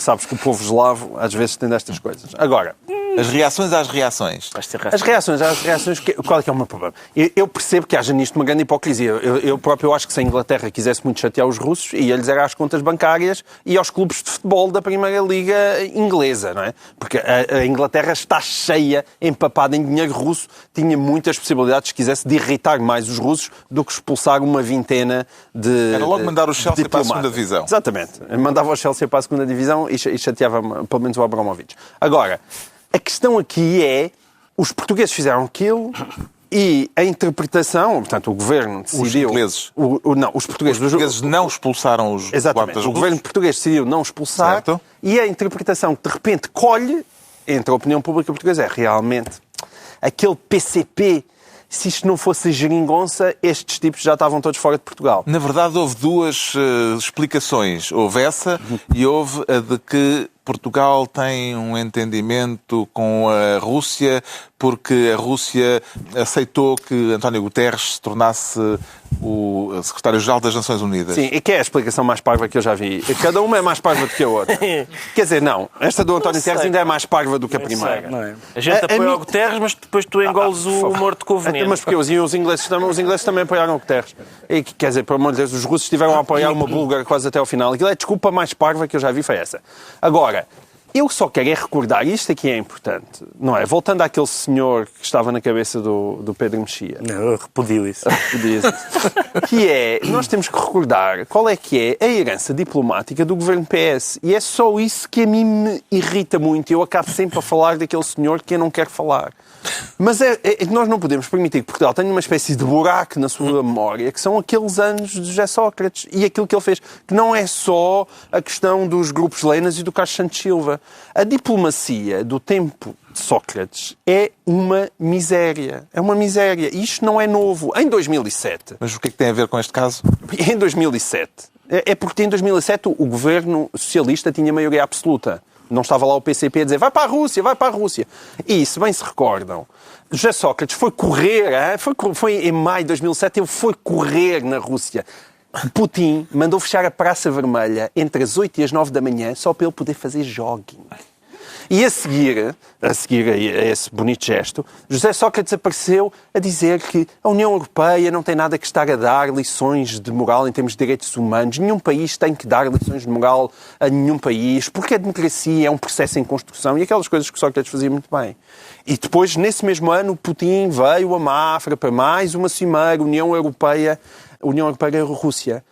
Sabes que o povo eslavo às vezes tem destas coisas. Agora, as reações às reações. As reações, qual é que é o meu problema? Eu percebo que haja nisto uma grande hipocrisia. Eu próprio acho que se a Inglaterra quisesse muito chatear os russos, ia-lhes era às contas bancárias e aos clubes de futebol da Primeira Liga inglesa, não é? Porque a Inglaterra está cheia, empapada em dinheiro russo, tinha muitas possibilidades, se quisesse, de irritar mais os russos do que expulsar uma vintena de Era logo mandar o Chelsea para a segunda divisão. Exatamente. Mandava o Chelsea para a segunda divisão e chateava pelo menos o Abramovich. Agora, a questão aqui é, os portugueses fizeram aquilo e a interpretação, portanto, o governo decidiu... Os ingleses. Os portugueses não expulsaram os exatamente. guardas O governo português decidiu não expulsar, certo. E a interpretação que de repente colhe entre a opinião pública portuguesa é realmente aquele PCP. Se isto não fosse geringonça, estes tipos já estavam todos fora de Portugal. Na verdade, houve duas explicações. Houve essa e houve a de que Portugal tem um entendimento com a Rússia porque a Rússia aceitou que António Guterres se tornasse o secretário-geral das Nações Unidas. Sim, e que é a explicação mais parva que eu já vi. Cada uma é mais parva do que a outra. Quer dizer, não. Esta do António Guterres ainda é mais parva do que a primeira. Não é? A gente apoia o Guterres, mas depois tu engoles o morto com o veneno. Mas porque os ingleses também apoiaram o Guterres. E, quer dizer, pelo amor de Deus, os russos estiveram a apoiar uma búlgara quase até ao final. Aquilo é a desculpa mais parva que eu já vi, foi essa. Agora, eu só quero recordar, isto aqui é importante, não é? Voltando àquele senhor que estava na cabeça do Pedro Mexia. Não, eu repudio isso. Que é, nós temos que recordar qual é que é a herança diplomática do governo PS. E é só isso que a mim me irrita muito. Eu acabo sempre a falar daquele senhor que eu não quero falar. Mas nós não podemos permitir que Portugal tenha uma espécie de buraco na sua memória, que são aqueles anos de José Sócrates e aquilo que ele fez, que não é só a questão dos grupos Lenas e do Carlos Santos Silva. A diplomacia do tempo de Sócrates é uma miséria. É uma miséria. E isto não é novo. Em 2007... Mas o que é que tem a ver com este caso? Em 2007... É porque em 2007 o governo socialista tinha maioria absoluta. Não estava lá o PCP a dizer vai para a Rússia, vai para a Rússia. E, se bem se recordam, José Sócrates foi correr, foi em maio de 2007, ele foi correr na Rússia. Putin mandou fechar a Praça Vermelha entre as 8 e as 9 da manhã só para ele poder fazer jogging. E a seguir a esse bonito gesto, José Sócrates apareceu a dizer que a União Europeia não tem nada que estar a dar lições de moral em termos de direitos humanos. Nenhum país tem que dar lições de moral a nenhum país, porque a democracia é um processo em construção e aquelas coisas que Sócrates fazia muito bem. E depois, nesse mesmo ano, Putin veio a Mafra para mais uma cimeira, União Europeia e Rússia.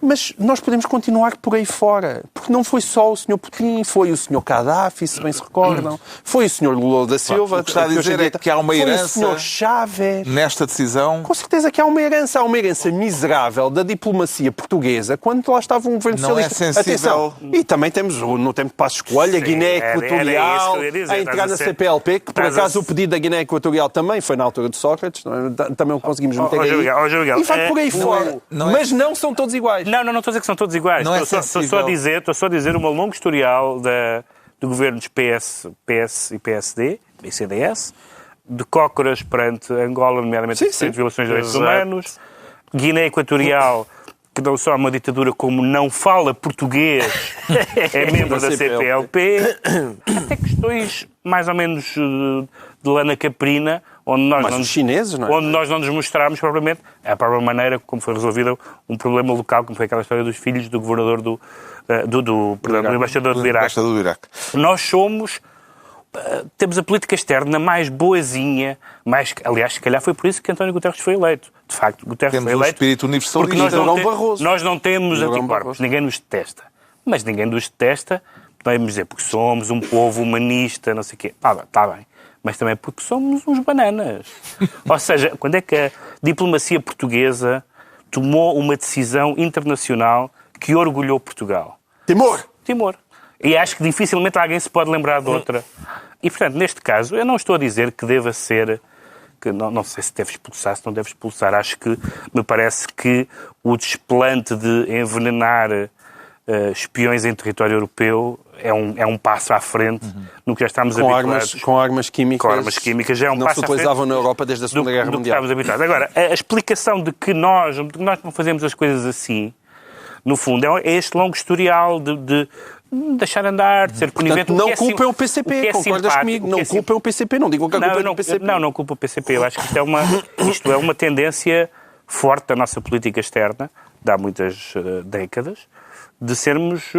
Mas nós podemos continuar por aí fora, porque não foi só o Sr. Putin, foi o Sr. Gaddafi, se bem se recordam, foi o Sr. Lula da Silva. O que está a dizer é que há uma herança foi o Sr. Chávez. Nesta decisão. Com certeza que há uma herança miserável da diplomacia portuguesa quando lá estava um governo socialista. Não é sensível. Atenção. E também temos, no tempo de Passos Coelho, a Guiné Equatorial, a entrar na CPLP, que por acaso o pedido da Guiné Equatorial também foi na altura de Sócrates, também o conseguimos meter aí. E vai por aí fora. Mas não são todos iguais. Não estou a dizer que são todos iguais. Estou só a dizer uma longa historial do governo dos PS e PSD, e CDS, de cócoras perante Angola, nomeadamente as violações de direitos humanos, Guiné Equatorial, que não só é uma ditadura como não fala português, é membro da CPLP, até questões mais ou menos de lana caprina, onde nós não nos mostramos propriamente a própria maneira como foi resolvido um problema local, como foi aquela história dos filhos do governador do embaixador do Iraque. Nós temos a política externa mais boazinha, aliás, se calhar foi por isso que António Guterres foi eleito. De facto, Guterres temos foi eleito um espírito universalista. Porque nós não temos anticorpos, ninguém nos detesta. Mas ninguém nos detesta, podemos dizer, porque somos um povo humanista, não sei o quê. Está bem. Mas também porque somos uns bananas. Ou seja, quando é que a diplomacia portuguesa tomou uma decisão internacional que orgulhou Portugal? Timor. E acho que dificilmente alguém se pode lembrar de outra. E, portanto, neste caso, eu não estou a dizer que deva ser... que não sei se deve expulsar, se não deve expulsar. Acho que me parece que o desplante de envenenar espiões em território europeu é um passo à frente no que já estamos habituados. Com armas químicas. Com armas químicas já é um passo à frente. Não se utilizavam na Europa desde a Segunda Guerra Mundial. Estamos habituados. Agora, a explicação de que nós não fazemos as coisas assim, no fundo, é este longo historial de deixar andar, de ser conivente. Não culpem o PCP, concordas comigo? Não culpem o PCP, não digam que a culpa é do PCP. Não culpa o PCP. Eu acho que isto é uma tendência forte da nossa política externa, de há muitas décadas, de sermos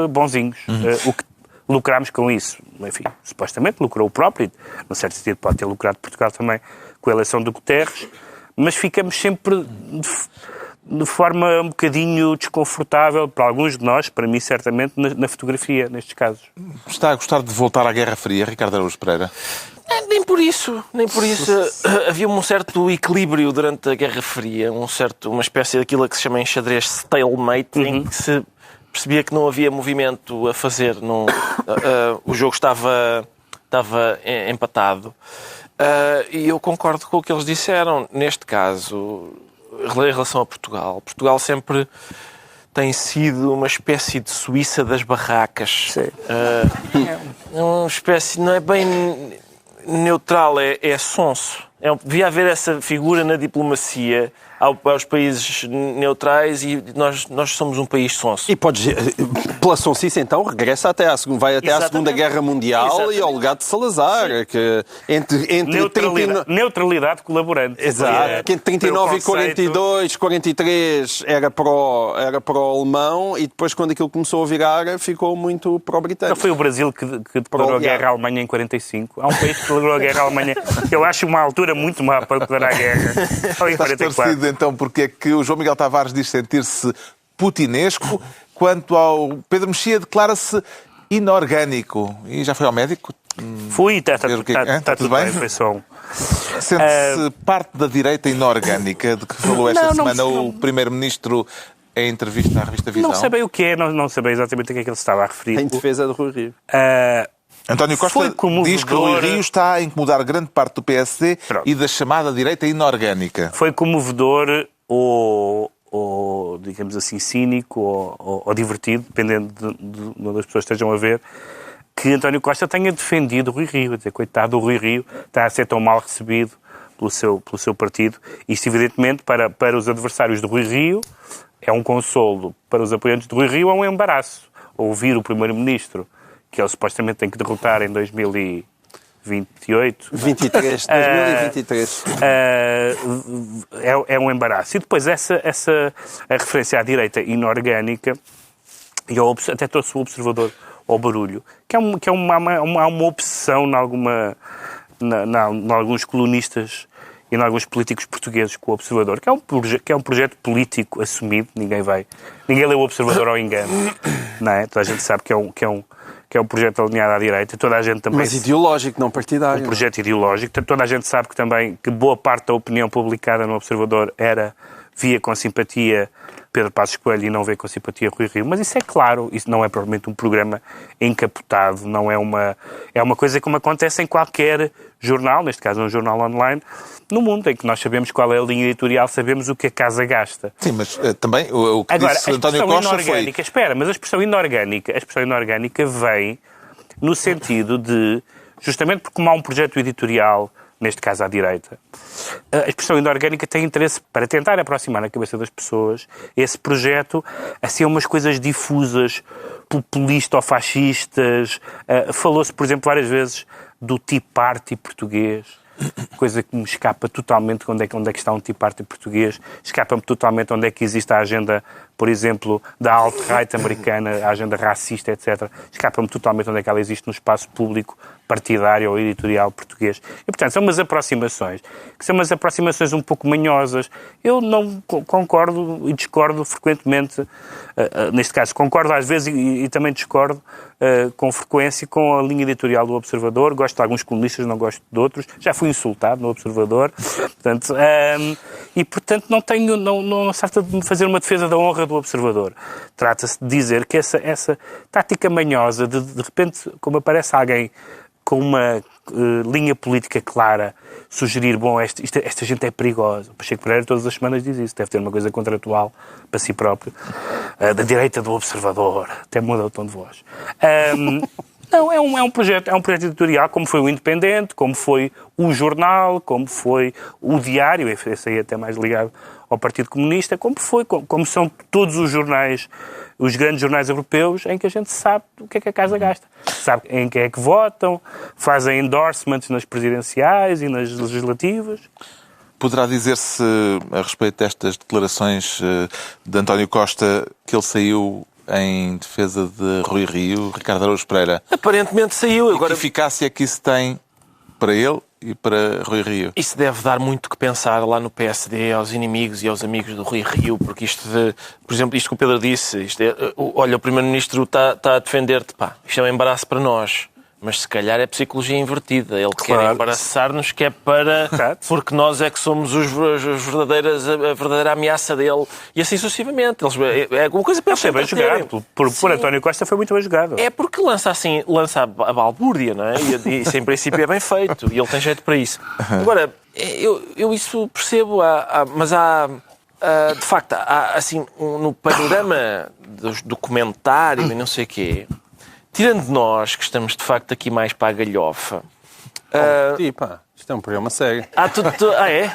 bonzinhos. O que lucramos com isso? Enfim, supostamente lucrou o próprio, no certo sentido pode ter lucrado Portugal também com a eleição de Guterres, mas ficamos sempre de forma um bocadinho desconfortável para alguns de nós, para mim certamente, na fotografia, nestes casos. Está a gostar de voltar à Guerra Fria, Ricardo Araújo Pereira? Nem por isso. Havia um certo equilíbrio durante a Guerra Fria, uma espécie daquilo que se chama em xadrez stalemate, em que se percebia que não havia movimento a fazer. O jogo estava empatado. E eu concordo com o que eles disseram. Neste caso, em relação a Portugal, Portugal sempre tem sido uma espécie de Suíça das barracas. Uma espécie, não é bem neutral, é sonso. Devia haver essa figura na diplomacia aos países neutrais e nós somos um país sonso. E pela sonsice, então, regressa vai até à Segunda Guerra Mundial e ao legado de Salazar, que entre neutralidade colaborante. Exato, que entre 39 e 42, 43 era pró-alemão e depois, quando aquilo começou a virar, ficou muito pró-britânico. Não foi o Brasil que declarou a guerra à Alemanha em 45? Há um país que declarou a guerra à Alemanha, que eu acho uma altura muito má para declarar a guerra. Ou em 44. Então, porque é que o João Miguel Tavares diz sentir-se putinesco, quanto ao Pedro Mexia declara-se inorgânico. E já foi ao médico? Fui, está tudo bem. Foi só Sente-se parte da direita inorgânica de que falou esta semana o Primeiro-Ministro em entrevista à revista Visão? Não sei bem o que é, não sei bem exatamente a que é que ele estava a referir. Em defesa do Rui Rio. António Costa diz que o Rui Rio está a incomodar grande parte do PSD e da chamada direita inorgânica. Foi comovedor ou digamos assim, cínico ou divertido, dependendo de onde as pessoas estejam a ver, que António Costa tenha defendido o Rui Rio. A dizer, coitado do Rui Rio, está a ser tão mal recebido pelo seu partido. Isto, evidentemente, para os adversários do Rui Rio, é um consolo. Para os apoiantes do Rui Rio, é um embaraço. Ouvir o Primeiro-Ministro, que ele supostamente tem que derrotar em 2023. É um embaraço. E depois a referência à direita inorgânica, e até trouxe o Observador ao barulho, que há uma obsessão em alguns colunistas e em alguns políticos portugueses com o Observador, que é um projeto político assumido, ninguém lê o Observador ao engano, não é? Toda a gente sabe que é um projeto alinhado à direita, toda a gente também... Mas ideológico, não partidário. Um projeto ideológico, toda a gente sabe que boa parte da opinião publicada no Observador via com simpatia Pedro Passos Coelho e não vê com simpatia Rui Rio, mas isso é claro, isso não é provavelmente um programa encapotado, não é uma coisa como acontece em qualquer jornal, neste caso um jornal online, no mundo, em que nós sabemos qual é a linha editorial, sabemos o que a casa gasta. Sim, mas também o que disse António Costa foi... Mas a expressão inorgânica vem no sentido de, justamente porque como há um projeto editorial neste caso à direita, a expressão inorgânica tem interesse para tentar aproximar na cabeça das pessoas esse projeto a ser umas coisas difusas, populistas ou fascistas. Falou-se, por exemplo, várias vezes do Tea Party português, coisa que me escapa totalmente onde é que está um Tea Party português, escapa-me totalmente onde é que existe a agenda, por exemplo, da alt-right americana, a agenda racista, etc. Escapa-me totalmente onde é que ela existe no espaço público, partidário ou editorial português. E, portanto, são umas aproximações, que são umas aproximações um pouco manhosas. Eu não concordo e discordo frequentemente, neste caso, concordo às vezes e também discordo com frequência com a linha editorial do Observador. Gosto de alguns colunistas, não gosto de outros. Já fui insultado no Observador. Portanto, não se trata de fazer uma defesa da honra do Observador. Trata-se de dizer que essa tática manhosa de repente, como aparece alguém com uma linha política clara, sugerir, bom, esta gente é perigosa. O Pacheco Pereira todas as semanas diz isso, deve ter uma coisa contratual para si próprio. Da direita do Observador, até muda o tom de voz. Não, é um projeto editorial, como foi o Independente, como foi o Jornal, como foi o Diário, esse aí até mais ligado ao Partido Comunista, como são todos os jornais, os grandes jornais europeus, em que a gente sabe o que é que a casa gasta. Sabe em quem é que votam, fazem endorsements nas presidenciais e nas legislativas. Poderá dizer-se, a respeito destas declarações de António Costa, que ele saiu em defesa de Rui Rio, Ricardo Araújo Pereira? Aparentemente saiu. Agora, que eficácia que isso tem para ele e para Rui Rio? Isso deve dar muito que pensar lá no PSD, aos inimigos e aos amigos do Rui Rio, porque por exemplo, isto que o Pedro disse, olha, o Primeiro-Ministro está a defender-te, isto é um embaraço para nós. Mas se calhar é psicologia invertida. Ele quer embaraçar-nos, que é para... Porque nós é que somos a verdadeira ameaça dele. E assim sucessivamente. É uma coisa para eles bem jogado. Por António Costa foi muito bem jogado. É porque lança a balbúrdia, não é? E isso em princípio é bem feito. E ele tem jeito para isso. Agora, eu isso percebo, mas há... de facto, há assim, no panorama do comentário e não sei o quê... Tirando de nós, que estamos de facto aqui mais para a galhofa... Isto é um programa sério. É?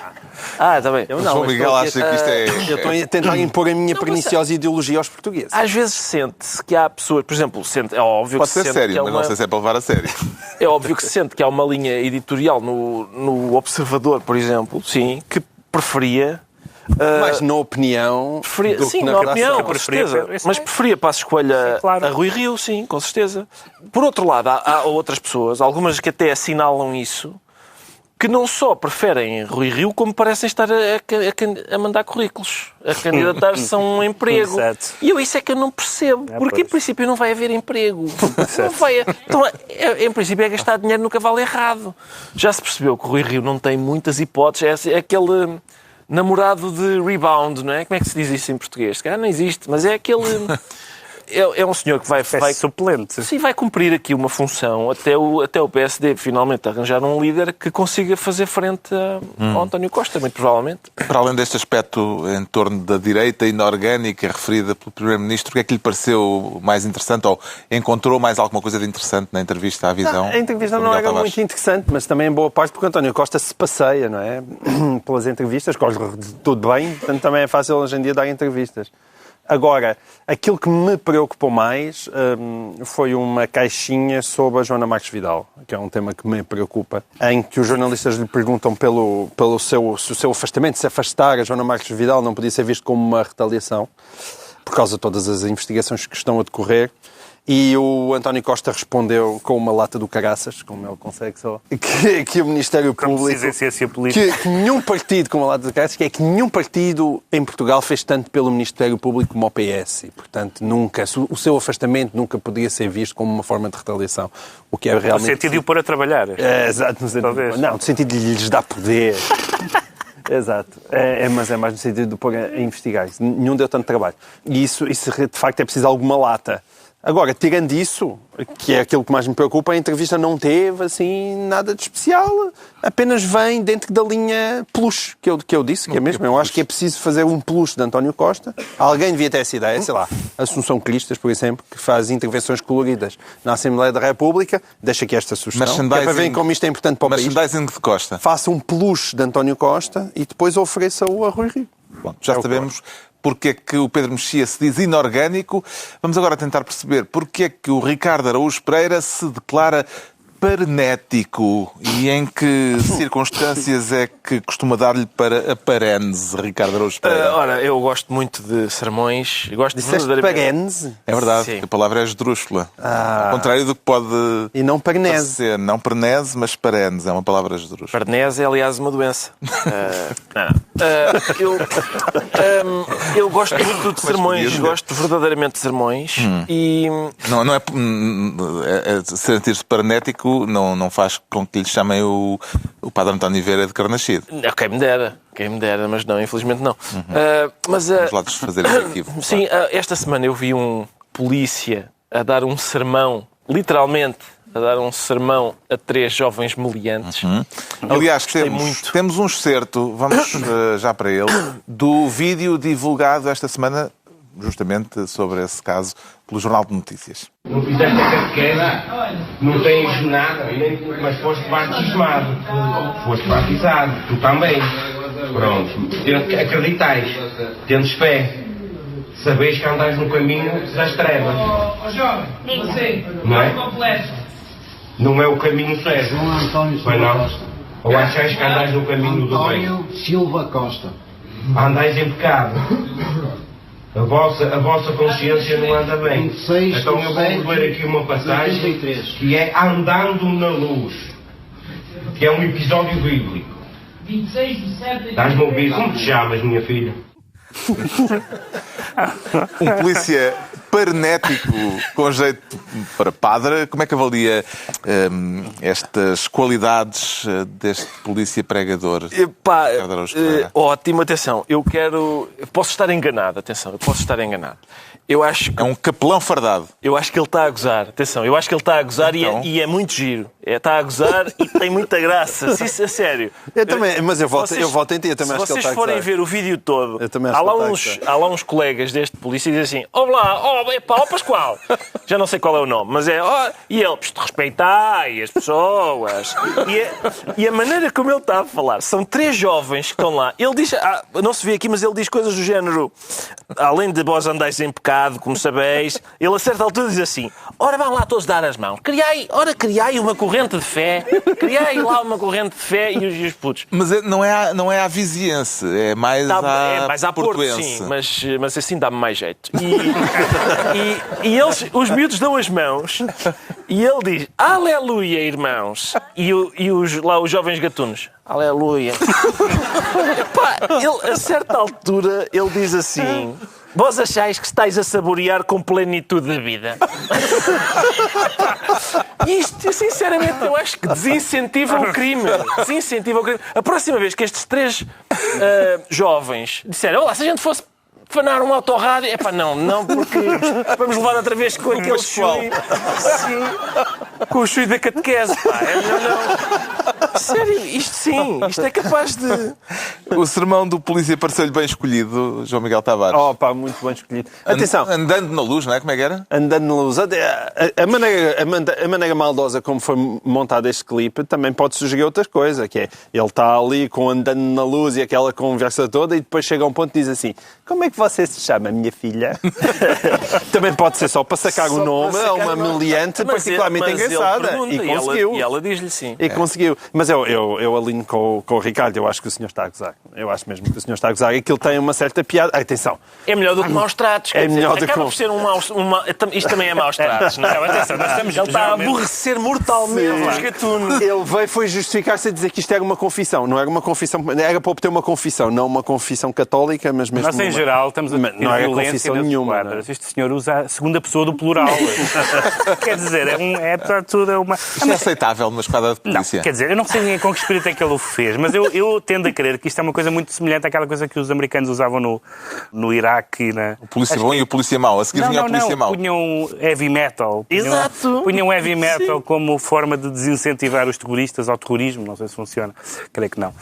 Está bem. O João Miguel acha que isto é... Eu estou a tentar impor a minha perniciosa ideologia aos portugueses. Às vezes sente-se que há pessoas... Por exemplo, é óbvio Pode que se ser sente sério, que há mas não sei se é para levar a sério. É óbvio que se sente que há uma linha editorial no Observador, por exemplo, sim, que preferia... Mas na opinião... Sim, na opinião, com certeza. Mas preferia Passos Coelho a Rui Rio, sim, com certeza. Por outro lado, há outras pessoas, algumas que até assinalam isso, que não só preferem Rui Rio, como parecem estar a mandar currículos, a candidatar-se a um emprego. E isso é que eu não percebo. Porque, em princípio, não vai haver emprego. Não vai... Então, em princípio, é gastar dinheiro no cavalo errado. Já se percebeu que o Rui Rio não tem muitas hipóteses. É aquele... namorado de rebound, não é? Como é que se diz isso em português? Se calhar não existe, mas é aquele... É um senhor que vai suplente. Sim, vai cumprir aqui uma função até o PSD finalmente arranjar um líder que consiga fazer frente ao António Costa, muito provavelmente. Para além deste aspecto em torno da direita inorgânica referida pelo Primeiro-Ministro, o que é que lhe pareceu mais interessante ou encontrou mais alguma coisa de interessante na entrevista à Visão? A entrevista não era muito interessante, mas também em boa parte porque António Costa se passeia, não é? Pelas entrevistas, corre tudo bem, portanto também é fácil hoje em dia dar entrevistas. Agora, aquilo que me preocupou mais foi uma caixinha sobre a Joana Marques Vidal, que é um tema que me preocupa, em que os jornalistas lhe perguntam se o seu afastamento, se afastar a Joana Marques Vidal não podia ser visto como uma retaliação, por causa de todas as investigações que estão a decorrer. E o António Costa respondeu com uma lata do caraças, como ele consegue só, que o Ministério Público... Que nenhum partido com uma lata do caraças, que nenhum partido em Portugal fez tanto pelo Ministério Público como o PS. E, portanto, o seu afastamento nunca podia ser visto como uma forma de retaliação. O que é realmente... No sentido de o pôr a trabalhar. Exato. No sentido de lhes dar poder. Exato. Mas é mais no sentido de pôr a investigar. Nenhum deu tanto trabalho. E isso, de facto, é preciso alguma lata Agora, tirando isso, que é aquilo que mais me preocupa, a entrevista não teve, assim, nada de especial. Apenas vem dentro da linha plus, que eu disse, que é mesmo. Eu acho que é preciso fazer um plus de António Costa. Alguém devia ter essa ideia, sei lá, Assunção Cristas, por exemplo, que faz intervenções coloridas na Assembleia da República. Deixa aqui esta sugestão, que é para verem como isto é importante para o país. Merchandising de Costa. Faça um plus de António Costa e depois ofereça-o a Rui Rio. Bom, já sabemos porque é que o Pedro Mexia se diz inorgânico. Vamos agora tentar perceber porque é que o Ricardo Araújo Pereira se declara parenético e em que circunstâncias é que costuma dar-lhe para a parênese, Ricardo Araújo Pereira? Ora, eu gosto muito de sermões. Gosto Disseste parênese? É verdade, Sim. a palavra é esdrúxula. Ao contrário do que pode E não parnese. parecer. Não pernese, mas parênese. É uma palavra esdrúxula. Parnese é, aliás, uma doença. Eu gosto muito de sermões. Gosto verdadeiramente de sermões. E... Não é sentir-se parenético não faz com que lhe chamem o Padre António Vieira de Carnaxide. Quem me dera, mas não, infelizmente não. Vamos lá desfazer esse equívoco. Sim, esta semana eu vi um polícia a dar um sermão, literalmente, a dar um sermão a 3 jovens meliantes. Aliás, temos um excerto, vamos já para ele, do vídeo divulgado esta semana, justamente sobre esse caso, pelo Jornal de Notícias. Não fizeste a catequese, não tens nada, mas foste batismado. Foste batizado, tu também. Pronto, acreditais, tens fé. Sabeis que andais no caminho das trevas. Jovem, você, Não é? complexo. Não é o caminho certo. João António Pois Silva não? Costa. Ou achais que andais no caminho do bem? António Silva Costa. Andais em pecado. A vossa consciência não anda bem. 26 Então eu vou ler aqui uma passagem 83. que é Andando na Luz, que é um episódio bíblico. 26 de 7 de Estás-me a ouvir? Como te chamas, minha filha? Um polícia parenético com jeito para padre. Como é que avalia estas qualidades deste polícia pregador? Ricardo Araújo Pereira? Ótimo, atenção. Posso estar enganado, atenção, eu posso estar enganado. Eu acho que É um capelão fardado. ele está a gozar. Atenção, eu acho que ele está a gozar Então? e é muito giro. Está a gozar e tem muita graça. Sim, a sério. Eu também, mas eu voto em ti, eu também Se acho que ele vocês está a forem gozar. ver o vídeo todo, Eu também acho há que lá, ele uns, está a há lá uns colegas deste polícia que dizem assim: ó Pascoal, já não sei qual é o nome, mas e ele, respeitai as pessoas. E a maneira como ele está a falar, são 3 jovens que estão lá. Ele diz, não se vê aqui, mas ele diz coisas do género: além de vós andais em pecado, como sabeis, ele a certa altura diz assim: ora vão lá todos dar as mãos, criai uma corrente de fé, criai lá uma corrente de fé e os putos. Mas não é a viziense, é mais É mais à Porto, portuense. sim, mas assim dá-me mais jeito. E eles, os miúdos dão as mãos e ele diz: aleluia, irmãos. E os jovens gatunos: aleluia. Epá, ele, a certa altura, ele diz assim: vós achais que estáis a saborear com plenitude da vida? Isto, sinceramente, eu acho que desincentiva o crime. A próxima vez que estes 3 jovens disseram: olá, se a gente fosse fanar um autorrádio, não, porque vamos levar outra vez com aquele chui. Sim, com o chui da catequese, pá. Não. Sério, isto é capaz de... O sermão do polícia pareceu-lhe bem escolhido, João Miguel Tavares. Oh, pá, muito bem escolhido. Atenção. Andando na luz, não é? Como é que era? Andando na luz. A maneira maldosa como foi montado este clipe também pode sugerir outras coisas, que é, ele está ali com andando na luz e aquela conversa toda e depois chega a um ponto e diz assim: como é que você se chama, minha filha? Também pode ser só para sacar o nome a uma meliante particularmente engraçada. E conseguiu. E ela diz-lhe sim. E conseguiu. Mas eu alinho com o Ricardo. Eu acho que o senhor está a gozar. Eu acho mesmo que o senhor está a gozar. E aquilo tem uma certa piada. Atenção. É melhor do que maus tratos. É melhor do que... Acaba por ser isto também é maus tratos. Não, atenção, nós estamos... Ele está a aborrecer mortalmente os gatunos. Ele veio foi justificar-se a dizer que isto era uma confissão. Não era uma confissão... Era para obter uma confissão. Não uma confissão católica, mas mesmo... Nós, em geral, estamos a ter não era violência confissão nas nenhuma. quadras. Este senhor usa a segunda pessoa do plural. Quer dizer, tudo uma... Isto é aceitável numa esquadra de Não, polícia? quer dizer, eu não sei com que espírito é que ele o fez, mas eu tendo a crer que isto é uma coisa muito semelhante àquela coisa que os americanos usavam no Iraque e na... O polícia bom e o polícia mau. A seguir vinha o polícia mau. Punham heavy metal. Exato. Punham heavy metal como forma de desincentivar os terroristas ao terrorismo. Não sei se funciona. Creio que não.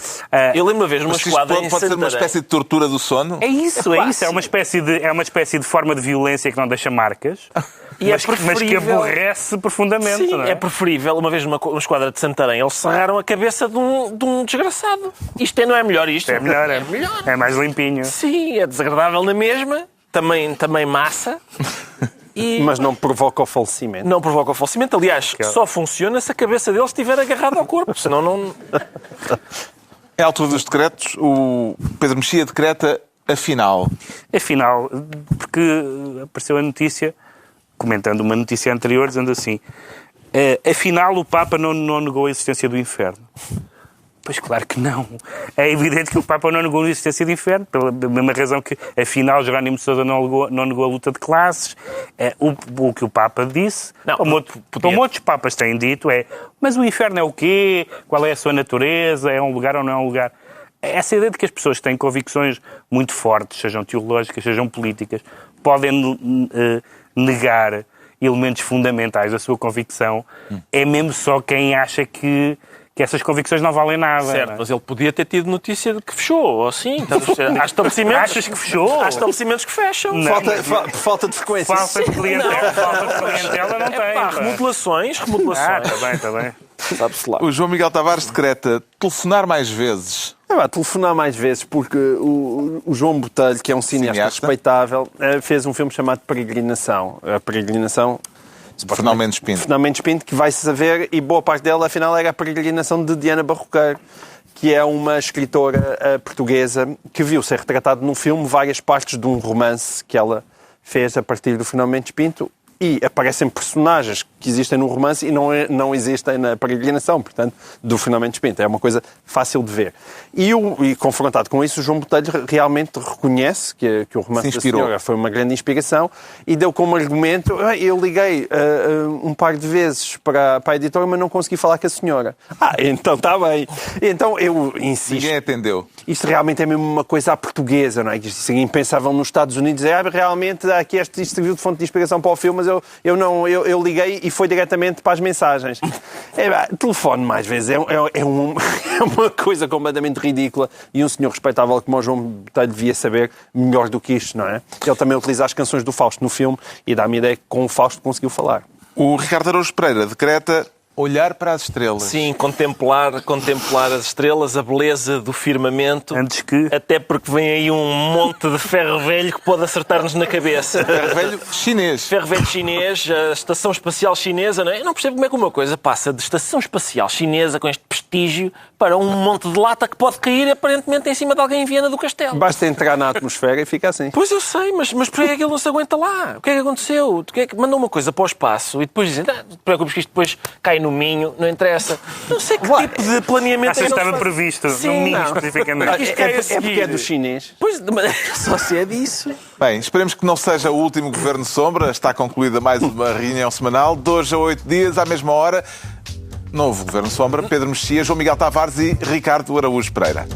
Eu lembro uma vez numa Mas isto esquadra em pode ser uma Santarém. espécie de tortura do sono? É isso. É uma espécie de forma de violência que não deixa marcas, E mas, é mas que preferível- aborrece profundamente. Sim, não é preferível. Uma vez numa esquadra de Santarém, eles serraram a cabeça de um desgraçado. Isto não é melhor isto? É melhor, É melhor. é mais limpinho. Sim, é desagradável na mesma. Também massa. E Mas não provoca o falecimento. não provoca o falecimento. Aliás, só funciona se a cabeça deles estiver agarrada ao corpo. Senão não... É a altura dos decretos. O Pedro Mexia decreta afinal. Afinal, porque apareceu a notícia, comentando uma notícia anterior, dizendo assim: afinal o Papa não negou a existência do inferno. Pois claro que não. É evidente que o Papa não negou a existência do inferno, pela mesma razão que, afinal, Jerónimo de Sousa não negou a luta de classes. O que o Papa disse, como outros papas têm dito, mas o inferno é o quê? Qual é a sua natureza? É um lugar ou não é um lugar? Essa ideia de que as pessoas que têm convicções muito fortes, sejam teológicas, sejam políticas, podem negar elementos fundamentais da sua convicção, é mesmo só quem acha que essas convicções não valem nada. Certo, não é? mas ele podia ter tido notícia de que fechou, ou assim. Há estabelecimentos... Achas que fechou? Há estabelecimentos que fecham. Não. Falta de frequência. Falta de clientela não tem. Pá, pá. remodelações. Está bem. Sabe-se lá. O João Miguel Tavares decreta telefonar mais vezes. Telefonar mais vezes, porque o João Botelho, que é um cineasta respeitável, fez um filme chamado Peregrinação. A Peregrinação... Fernão Mendes Pinto. Fernão Mendes Pinto, que vai-se saber, e boa parte dela, afinal, era a Peregrinação de Diana Barroqueiro, que é uma escritora portuguesa que viu ser retratado num filme várias partes de um romance que ela fez a partir do Fernão Mendes Pinto, e aparecem personagens que existem no romance e não existem na Peregrinação, portanto, do Fernão Mendes Pinto. É uma coisa fácil de ver. E confrontado com isso, o João Botelho realmente reconhece que o romance da senhora foi uma grande inspiração e deu como argumento: eu liguei um par de vezes para a editora, mas não consegui falar com a senhora. Então está bem. Então eu insisto. Ninguém atendeu. Isto realmente é mesmo uma coisa à portuguesa, não é? Que se alguém pensavam nos Estados Unidos, realmente aqui isto serviu de fonte de inspiração para o filme, mas eu liguei e foi diretamente para as mensagens. Telefone mais vezes é uma coisa completamente ridícula, e um senhor respeitável como o João Botelho devia saber melhor do que isto, não é? Ele também utiliza as canções do Fausto no filme e dá-me a ideia que com o Fausto conseguiu falar. O Ricardo Araújo Pereira decreta olhar para as estrelas. Sim, contemplar as estrelas, a beleza do firmamento. Antes que... Até porque vem aí um monte de ferro velho que pode acertar-nos na cabeça. Ferro velho chinês. Ferro velho chinês, a estação espacial chinesa, não é? Eu não percebo como é que uma coisa passa de estação espacial chinesa com este prestígio para um monte de lata que pode cair aparentemente em cima de alguém em Viena do Castelo. Basta entrar na atmosfera e fica assim. Pois eu sei, mas porquê é que ele não se aguenta lá? O que é que aconteceu? Mandou uma coisa para o espaço e depois dizem: não te preocupes que isto depois cai no Minho, não interessa. Não sei que tipo de planeamento Achas que estava previsto no Minho especificamente? Isto cai a É seguir. porque é do chinês. Pois, mas só se é disso. Bem, esperemos que não seja o último Governo Sombra. Está concluída mais uma reunião semanal. De hoje a 8 dias, à mesma hora, novo Governo Sombra, Pedro Mexia, João Miguel Tavares e Ricardo Araújo Pereira.